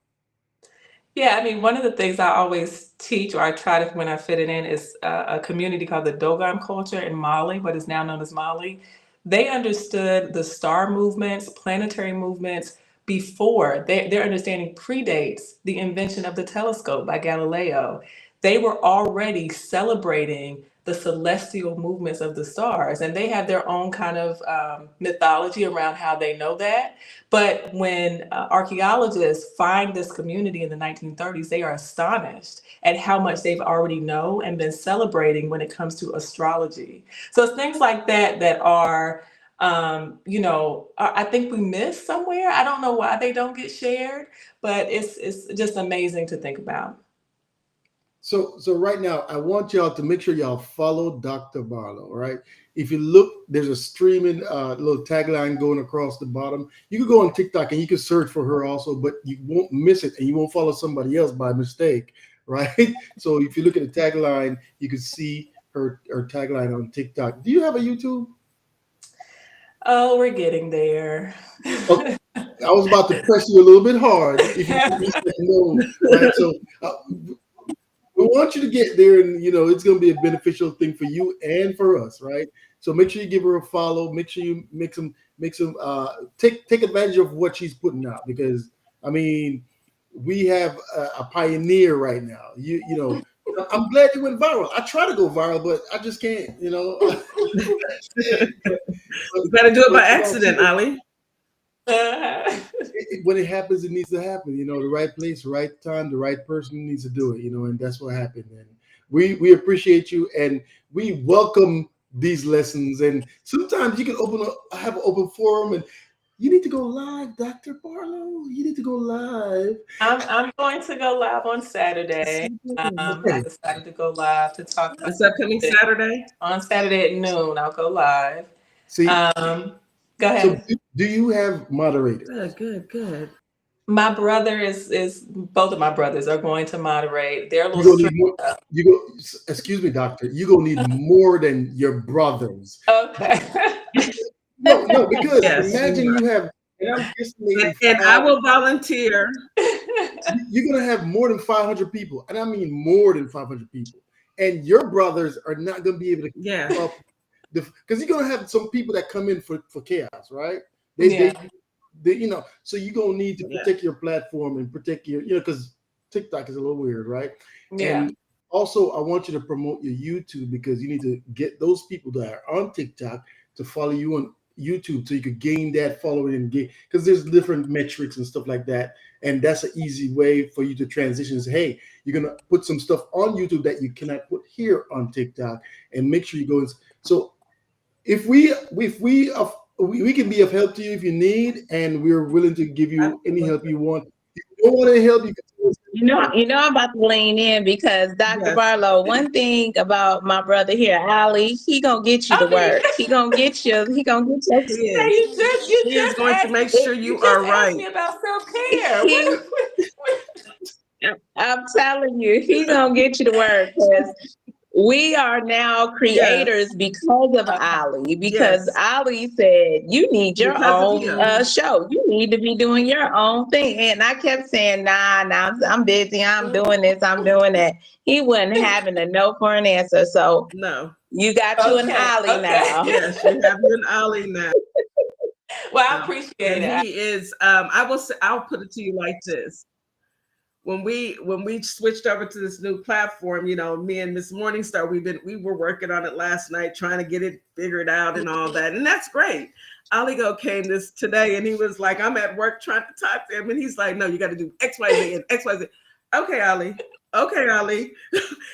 Yeah, I mean, one of the things I always teach, or I try to when I fit it in, is a community called the Dogon culture in Mali, what is now known as Mali. They understood the star movements, planetary movements before. Their understanding predates the invention of the telescope by Galileo. They were already celebrating the celestial movements of the stars, and they have their own kind of mythology around how they know that. But when archaeologists find this community in the 1930s, they are astonished at how much they've already known and been celebrating when it comes to astrology. So it's things like that that are, I think we miss somewhere. I don't know why they don't get shared, but it's just amazing to think about. So right now, I want y'all to make sure y'all follow Dr. Barlow. All right. If you look, there's a streaming little tagline going across the bottom. You can go on TikTok and you can search for her also, but you won't miss it and you won't follow somebody else by mistake, right? So if you look at the tagline, you can see her tagline on TikTok. Do you have a YouTube? Oh, we're getting there. Okay. I was about to press you a little bit hard. If you said no, right? So we want you to get there, and it's going to be a beneficial thing for you and for us, right? So make sure you give her a follow. Make sure you make some take advantage of what she's putting out, because I mean, we have a pioneer right now. I'm glad you went viral. I try to go viral, but I just can't. You got to do it by accident, Ali. When it happens, it needs to happen. The right place, the right time, the right person needs to do it. And that's what happened. And we appreciate you, and we welcome these lessons. And sometimes you can have an open forum, and you need to go live, Dr. Barlow. You need to go live. I'm going to go live on Saturday. I decided to go live to talk about this upcoming Saturday. On Saturday at noon, I'll go live. See, go ahead. So do you have moderators? Good. My brother is both of my brothers are going to moderate. They're a little excuse me, doctor. You're gonna need more than your brothers. Okay. No, because imagine you have, and I will volunteer. You're gonna have more than 500 people, and I mean more than 500 people, and your brothers are not gonna be able to keep up. Because you're gonna have some people that come in for chaos, right? They so you're gonna need to protect your platform and protect your, because TikTok is a little weird, right? Yeah. And also, I want you to promote your YouTube, because you need to get those people that are on TikTok to follow you on YouTube, so you could gain that following and because there's different metrics and stuff like that, and that's an easy way for you to transition. Is, hey, you're gonna put some stuff on YouTube that you cannot put here on TikTok, and make sure you go. So if we can be of help to you if you need, and we're willing to give you any help you want. If you don't want any help, you can. I'm about to lean in, because Dr. Barlow, one thing about my brother here, Ali, he gonna get you the work. He gonna get you. He gonna get you. He is going to make sure you are right. Me about self-care. I'm telling you, he's gonna get you to work, because we are now creators because of Ali. Because Ali said, you need your own show. You need to be doing your own thing. And I kept saying, nah, I'm busy. I'm doing this. I'm doing that. He wasn't having a no for an answer. So no, you got you an Ali now. Yes, you have you an Ali now. Well, I appreciate it. He is. I'll put it to you like this. when we switched over to this new platform, you know, me and Miss Morningstar, we were working on it last night, trying to get it figured out and all that, and that's great. Aligo came today, and he was like, I'm at work trying to talk to him, and he's like, no, you got to do X, Y, Z, and X, Y, Z. Okay, Ali. Okay, Ali.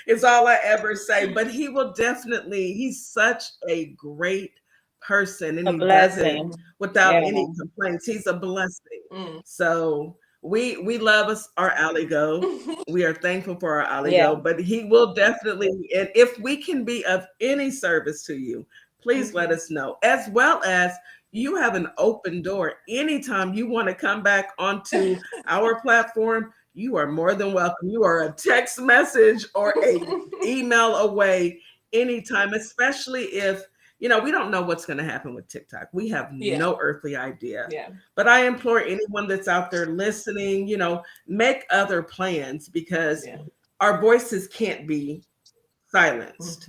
It's all I ever say. But he will definitely. He's such a great person, and he does it without any complaints. He's a blessing. So we love us our Aligo. We are thankful for our Aligo, but he will definitely, and if we can be of any service to you, please let us know. As well as you have an open door anytime you want to come back onto our platform. You are more than welcome. You are a text message or an email away anytime, especially if, you know, we don't know what's going to happen with TikTok. We have no earthly idea. But I implore anyone that's out there listening, you know, make other plans, because our voices can't be silenced.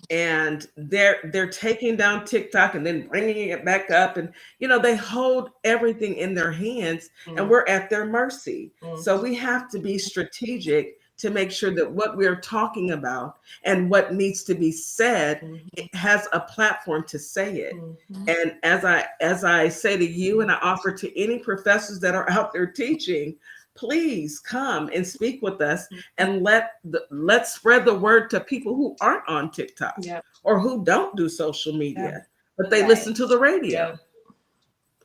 And they're taking down TikTok and then bringing it back up, and you know, they hold everything in their hands, and we're at their mercy. So we have to be strategic to make sure that what we're talking about and what needs to be said, it has a platform to say it. And as I say to you, and I offer to any professors that are out there teaching, please come and speak with us, and let's spread the word to people who aren't on TikTok or who don't do social media, but they listen to the radio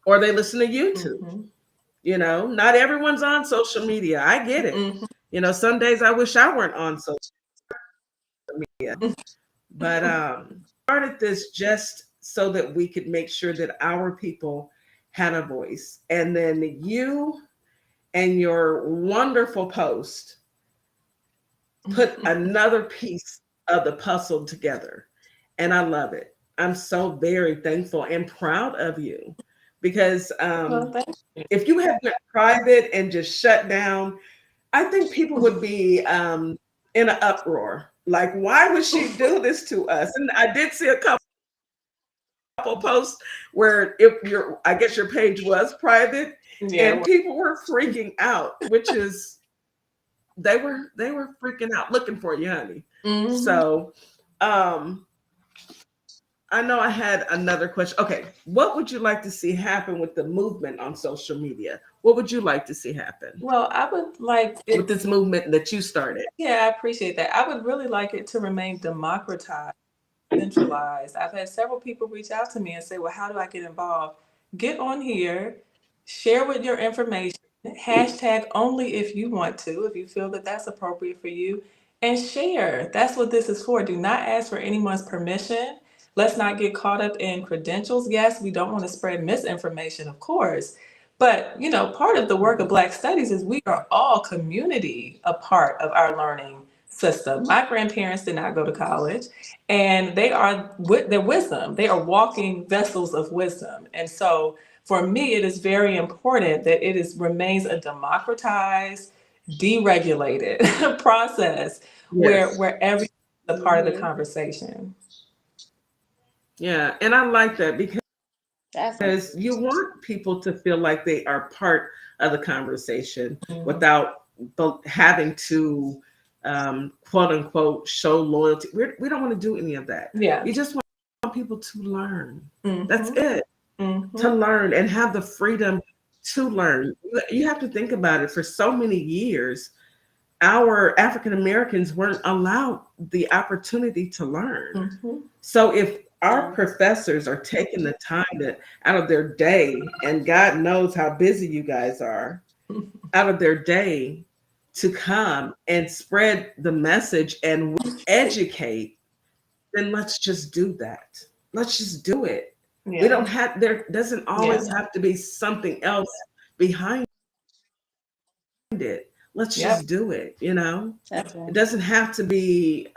or they listen to YouTube. You know, not everyone's on social media. I get it. You know, some days I wish I weren't on social media, but started this just so that we could make sure that our people had a voice. And then you and your wonderful post put another piece of the puzzle together. And I love it. I'm so very thankful and proud of you, because if you had went private and just shut down, I think people would be in an uproar. Like, why would she do this to us? And I did see a couple posts where I guess your page was private, and people were freaking out, which is they were freaking out looking for you, honey. So I know I had another question. Okay, what would you like to see happen with the movement on social media? What would you like to see happen? Well, I would like with this movement that you started. Yeah, I appreciate that. I would really like it to remain democratized, centralized. I've had several people reach out to me and say, well, how do I get involved? Get on here, share with your information, hashtag only if you want to, if you feel that that's appropriate for you, and share. That's what this is for. Do not ask for anyone's permission. Let's not get caught up in credentials. Yes, we don't want to spread misinformation, of course. But, you know, part of the work of Black Studies is we are all community a part of our learning system. My grandparents did not go to college, and they are with their wisdom. They are walking vessels of wisdom. And so for me, it is very important that remains a democratized, deregulated process where everyone is a part of the conversation. Yeah, and I like that because you want people to feel like they are part of the conversation without having to quote unquote show loyalty. We don't want to do any of that. You just want people to learn. That's it. To learn and have the freedom to learn. You have to think about it. For so many years, our African Americans weren't allowed the opportunity to learn. So if our professors are taking the time out of their day, and God knows how busy you guys are, out of their day to come and spread the message and educate, then let's just do that. Let's just do it. We don't have, there doesn't always have to be something else behind it. Let's just do it, you know? It doesn't have to be,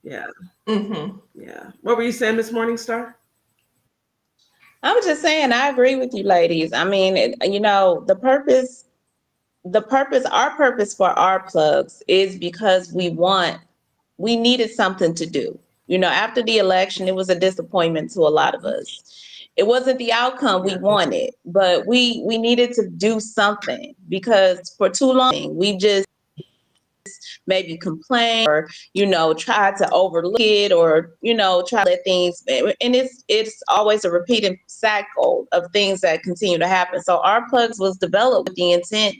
yeah. What were you saying, Miss Morningstar? I was just saying, I agree with you, ladies. I mean, you know, our purpose for our plugs is because we needed something to do. You know, after the election, it was a disappointment to a lot of us. It wasn't the outcome we wanted, but we needed to do something, because for too long we just maybe complain, or try to overlook it, or try to let things, and it's always a repeating cycle of things that continue to happen. So our plugs was developed with the intent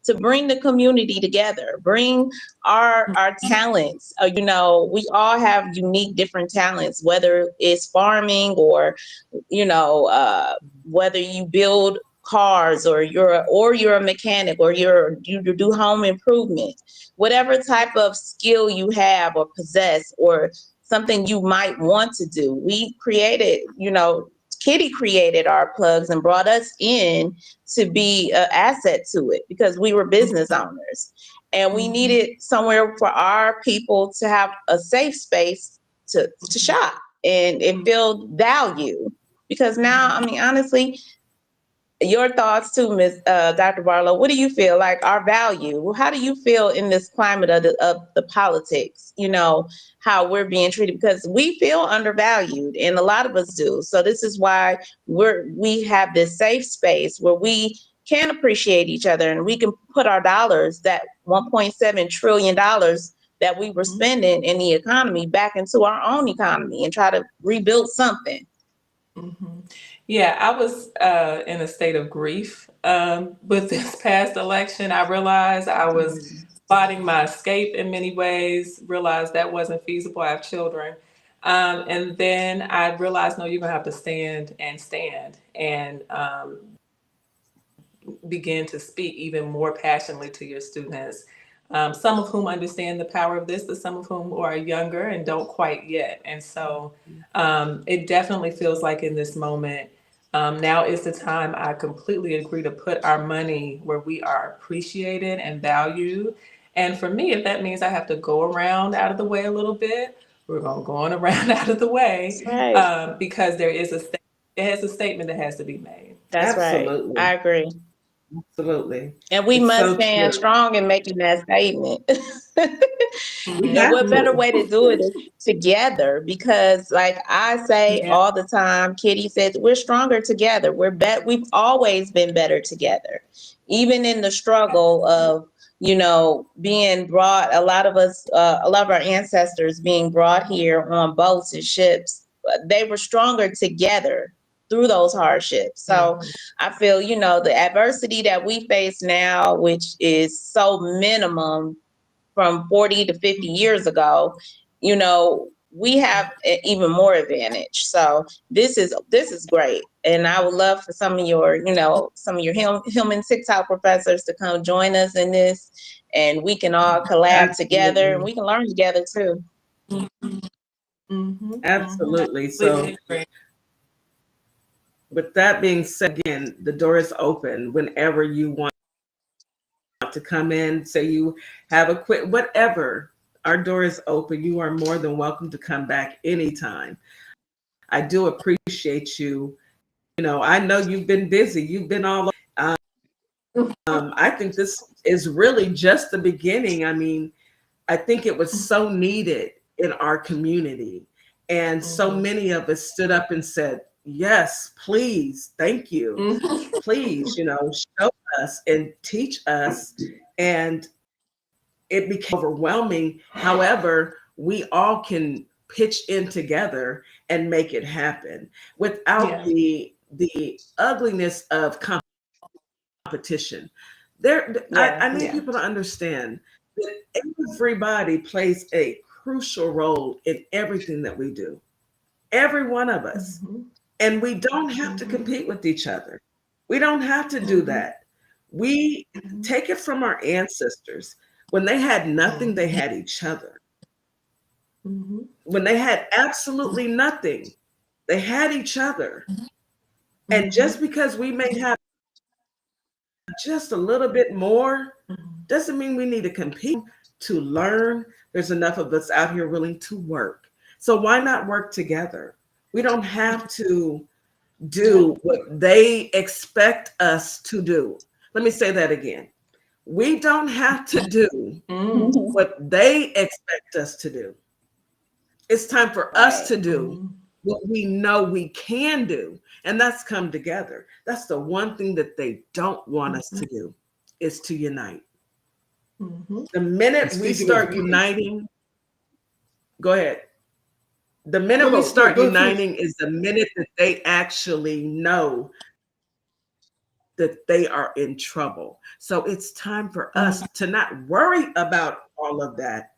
to bring the community together, bring our talents. We all have unique different talents, whether it's farming, or whether you build cars, or you're a mechanic, or you do home improvement. Whatever type of skill you have or possess, or something you might want to do, we created, Kitty created our plugs and brought us in to be an asset to it, because we were business owners, and we needed somewhere for our people to have a safe space to shop and feel value. Because now, I mean, honestly, your thoughts too, Ms. Dr. Barlow. What do you feel like our value? How do you feel in this climate of the politics? How we're being treated, because we feel undervalued, and a lot of us do. So this is why we have this safe space where we can appreciate each other, and we can put our dollars, that $1.7 trillion that we were spending in the economy, back into our own economy and try to rebuild something. Mm-hmm. Yeah, I was in a state of grief with this past election. I realized I was plotting my escape in many ways, realized that wasn't feasible. I have children. And then I realized, no, you're going to have to stand and begin to speak even more passionately to your students. Some of whom understand the power of this, but some of whom are younger and don't quite yet. And so it definitely feels like in this moment, now is the time. I completely agree to put our money where we are appreciated and valued. And for me, if that means I have to go around out of the way a little bit, we're going to go on around out of the way. That's right. Because there is it has a statement that has to be made. That's Absolutely. right. I agree. Absolutely. And we It's must so stand true. strong in making that statement. We And have what better to. way to do it is together, because like I say Yeah. all the time, Kitty says, we're stronger together. We've always been better together. Even in the struggle of, being brought, a lot of our ancestors being brought here on boats and ships, they were stronger together through those hardships. So I feel, the adversity that we face now, which is so minimum from 40 to 50 years ago, we have even more advantage. So this is great. And I would love for some of your Hillman TikTok professors to come join us in this, and we can all collab together, and we can learn together too. Absolutely. So with that being said, again, the door is open whenever you want to come in, say you have a quick, whatever, our door is open. You are more than welcome to come back anytime. I do appreciate you. I know you've been busy. You've been all I think this is really just the beginning. I mean, I think it was so needed in our community. And so many of us stood up and said, yes, please, thank you. Please, show us and teach us. And it became overwhelming. However, we all can pitch in together and make it happen without the ugliness of competition. I need people to understand that everybody plays a crucial role in everything that we do. Every one of us. And we don't have to compete with each other. We don't have to do that. We take it from our ancestors. When they had nothing, they had each other. When they had absolutely nothing, they had each other. And just because we may have just a little bit more doesn't mean we need to compete to learn. There's enough of us out here willing to work. So why not work together? We don't have to do what they expect us to do. Let me say that again. We don't have to do what they expect us to do. It's time for us to do Mhm. what we know we can do, and that's come together. That's the one thing that they don't want us to do, is to unite. Mhm. The minute And we speaking of start uniting, go ahead. The minute we no, start go ahead, please. uniting is the minute that they actually know that they are in trouble. So it's time for us to not worry about all of that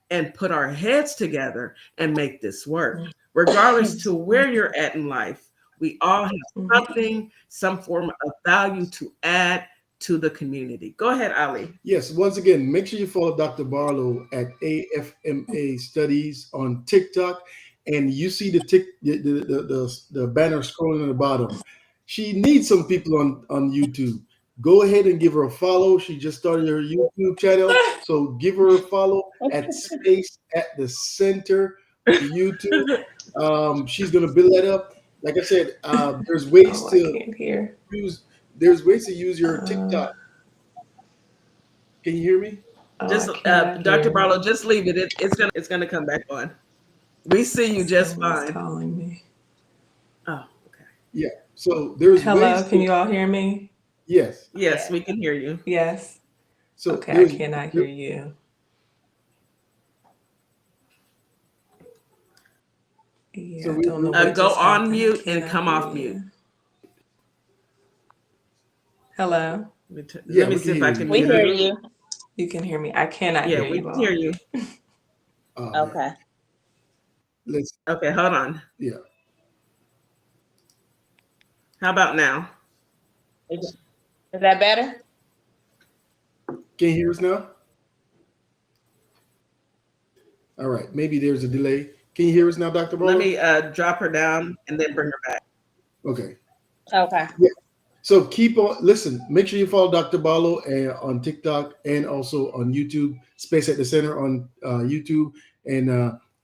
and put our heads together and make this work. Regardless to where you're at in life, we all have something, some form of value to add to the community. Go ahead, Ali. Yes, once again, make sure you follow Dr. Barlow at AFMA Studies on TikTok, and you see the banner scrolling at the bottom. She needs some people on YouTube. Go ahead and give her a follow. She just started her YouTube channel, so give her a follow at Space at the Center YouTube. She's gonna build that up. Like I said, there's ways Oh, I to can't hear. use your TikTok. Can you hear me? Oh, Just I cannot Dr. hear. Barlow, just leave it. It's gonna come back on. We see you just Someone's fine. calling me. Oh, okay. Yeah. So there's Hello, ways can to, you all hear me? yes. Yes, we can hear you. Yes. So Okay, I there's cannot hear you. Yeah, So I we- don't know we- what Go just on happened. mute and Cannot come hear off you. mute. Hello, Yeah, Let me we see can if I hear can you. We mute hear her. you. you can hear me. I cannot Yeah, hear we you can all. hear you. Man. Okay. Let's Okay, hold on. yeah. How about now? Is that better? Can you hear us now? All right. Maybe there's a delay. Can you hear us now, Dr. Barlow? Let me drop her down and then bring her back. Okay. Okay. Yeah. So keep on listen. Make sure you follow Dr. Barlow on TikTok and also on YouTube. Space at the Center on YouTube and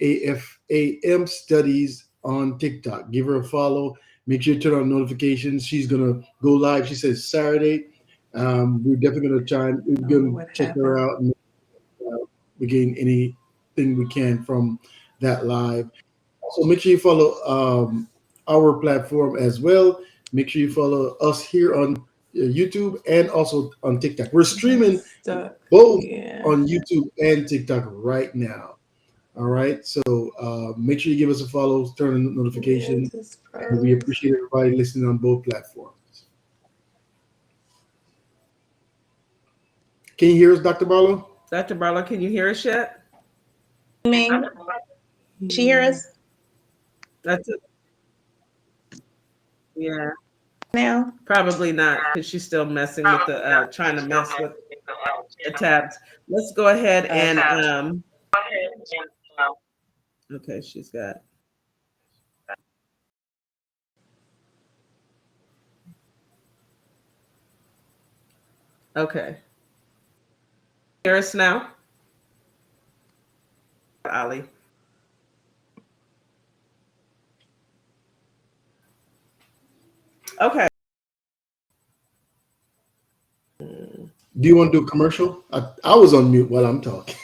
AFAM Studies on TikTok. Give her a follow. Make sure you turn on notifications. She's gonna go live. She says Saturday. We're definitely gonna try and we're gonna what check her happened. out and we gain anything we can from that live. So make sure you follow our platform as well. Make sure you follow us here on YouTube and also on TikTok. We're streaming Stuck. both Yeah. on YouTube and TikTok right now. All right. So make sure you give us a follow, turn on notifications. Yeah, just And we froze. appreciate everybody listening on both platforms. Can you hear us, Dr. Barlow? Dr. Barlow, can you hear us yet? She hear us That's it. Yeah, now? probably not, because she's still messing with the trying to mess with the tabs. Let's go ahead and okay, she's got. Okay. Hear us now? Ali. Okay. Do you want to do a commercial? I was on mute while I'm talking.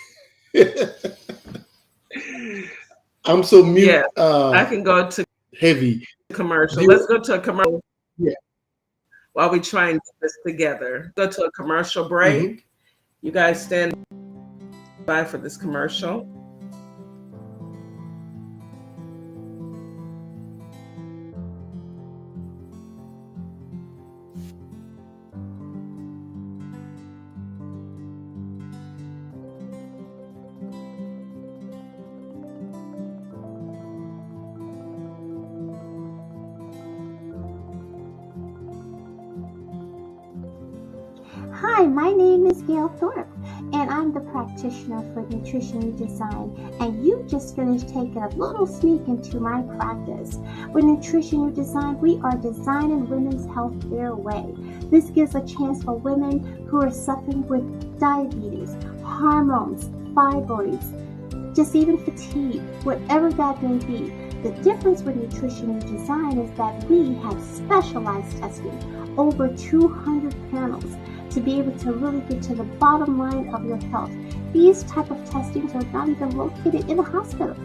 I'm so mute. Yeah, I can go to heavy. commercial. Let's go to a commercial. Yeah. While we try and get this together. Go to a commercial break. You guys stand by for this commercial. Hi, my name is Gail Thorpe, and I'm the practitioner for nutrition redesign. And you just finished taking a little sneak into my practice. With nutrition redesign, we are designing women's health their way. This gives a chance for women who are suffering with diabetes, hormones, fibroids, just even fatigue, whatever that may be. The difference with nutrition redesign is that we have specialized testing, over 200 panels, to be able to really get to the bottom line of your health. These type of testings are not even located in the hospitals.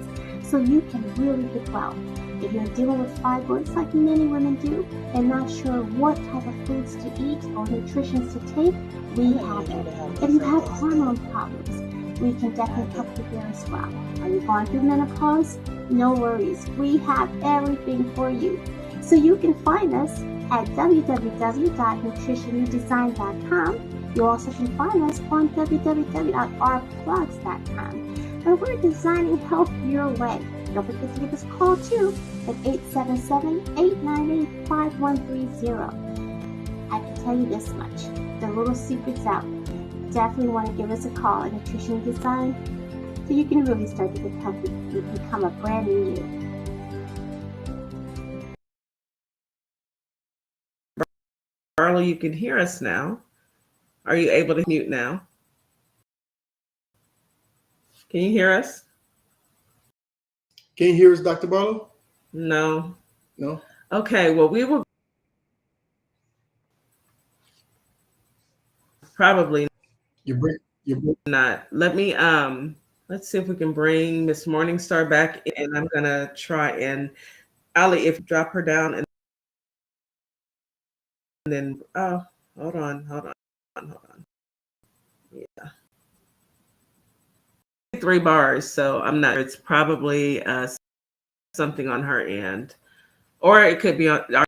so you can really get well. If you're dealing with fibroids like many women do and not sure what type of foods to eat or nutritions to take, we have it. If you have hormone problems, we can definitely help you there as well. Are you going through menopause? No worries. We have everything for you. So you can find us at www.nutritionredesign.com. You also can find us on www.ourplugs.com. And we're designing health your way. Don't forget to give us a call too at 877-898-5130. I can tell you this much. The little secret's out. Definitely want to give us a call at Nutrition Design so you can really start to get healthy and become a brand new you. Barlow, you can hear us now. Are you able to mute now? Can you hear us? Can you hear us, Dr. Barlow? No. No. Okay, well, we will probably You're not. Let me let's see if we can bring Miss Morningstar back in. I'm gonna try and Ali, if you drop her down and then hold on. Yeah. 3 bars, so I'm not, it's probably something on her end. Or it could be on our,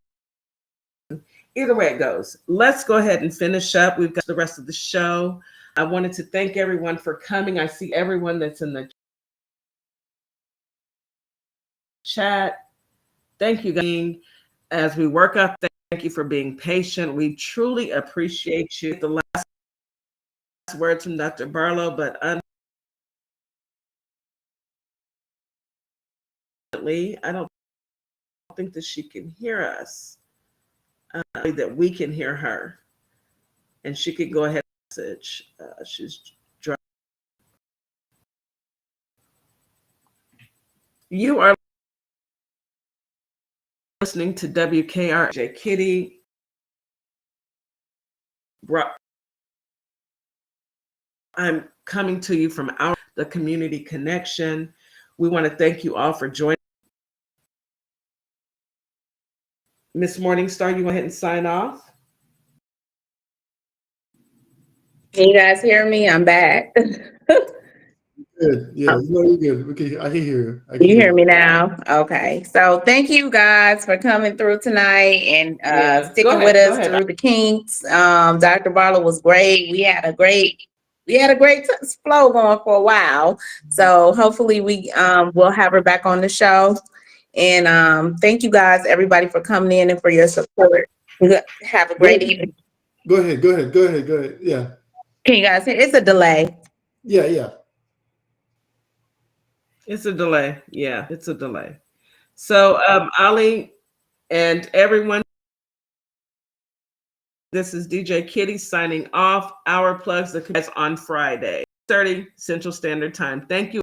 either way it goes. Let's go ahead and finish up. We've got the rest of the show. I wanted to thank everyone for coming. I see everyone that's in the chat. Thank you guys. As we work up, thank you for being patient. We truly appreciate you. The last words from Dr. Barlow, but unfortunately, I don't think that she can hear us. That we can hear her. And she could go ahead and message. She's driving. You are listening to WKRJ Kitty. I'm coming to you from the Community Connection. We want to thank you all for joining. Miss Morningstar, you go ahead and sign off. Can you guys hear me? I'm back. good. Yeah, you're good. Okay, I can hear you. You hear me now? Okay. So thank you guys for coming through tonight and sticking with us through the kinks. Dr. Barlow was great. We had a great flow going for a while. So hopefully we will have her back on the show. And thank you guys, everybody, for coming in and for your support. Have a great evening. Go ahead. Yeah. Can you guys hear? It's a delay. Yeah. It's a delay. Yeah, it's a delay. So, Ali and everyone, this is DJ Kitty signing off. Our plugs on Friday, 30 Central Standard Time. Thank you.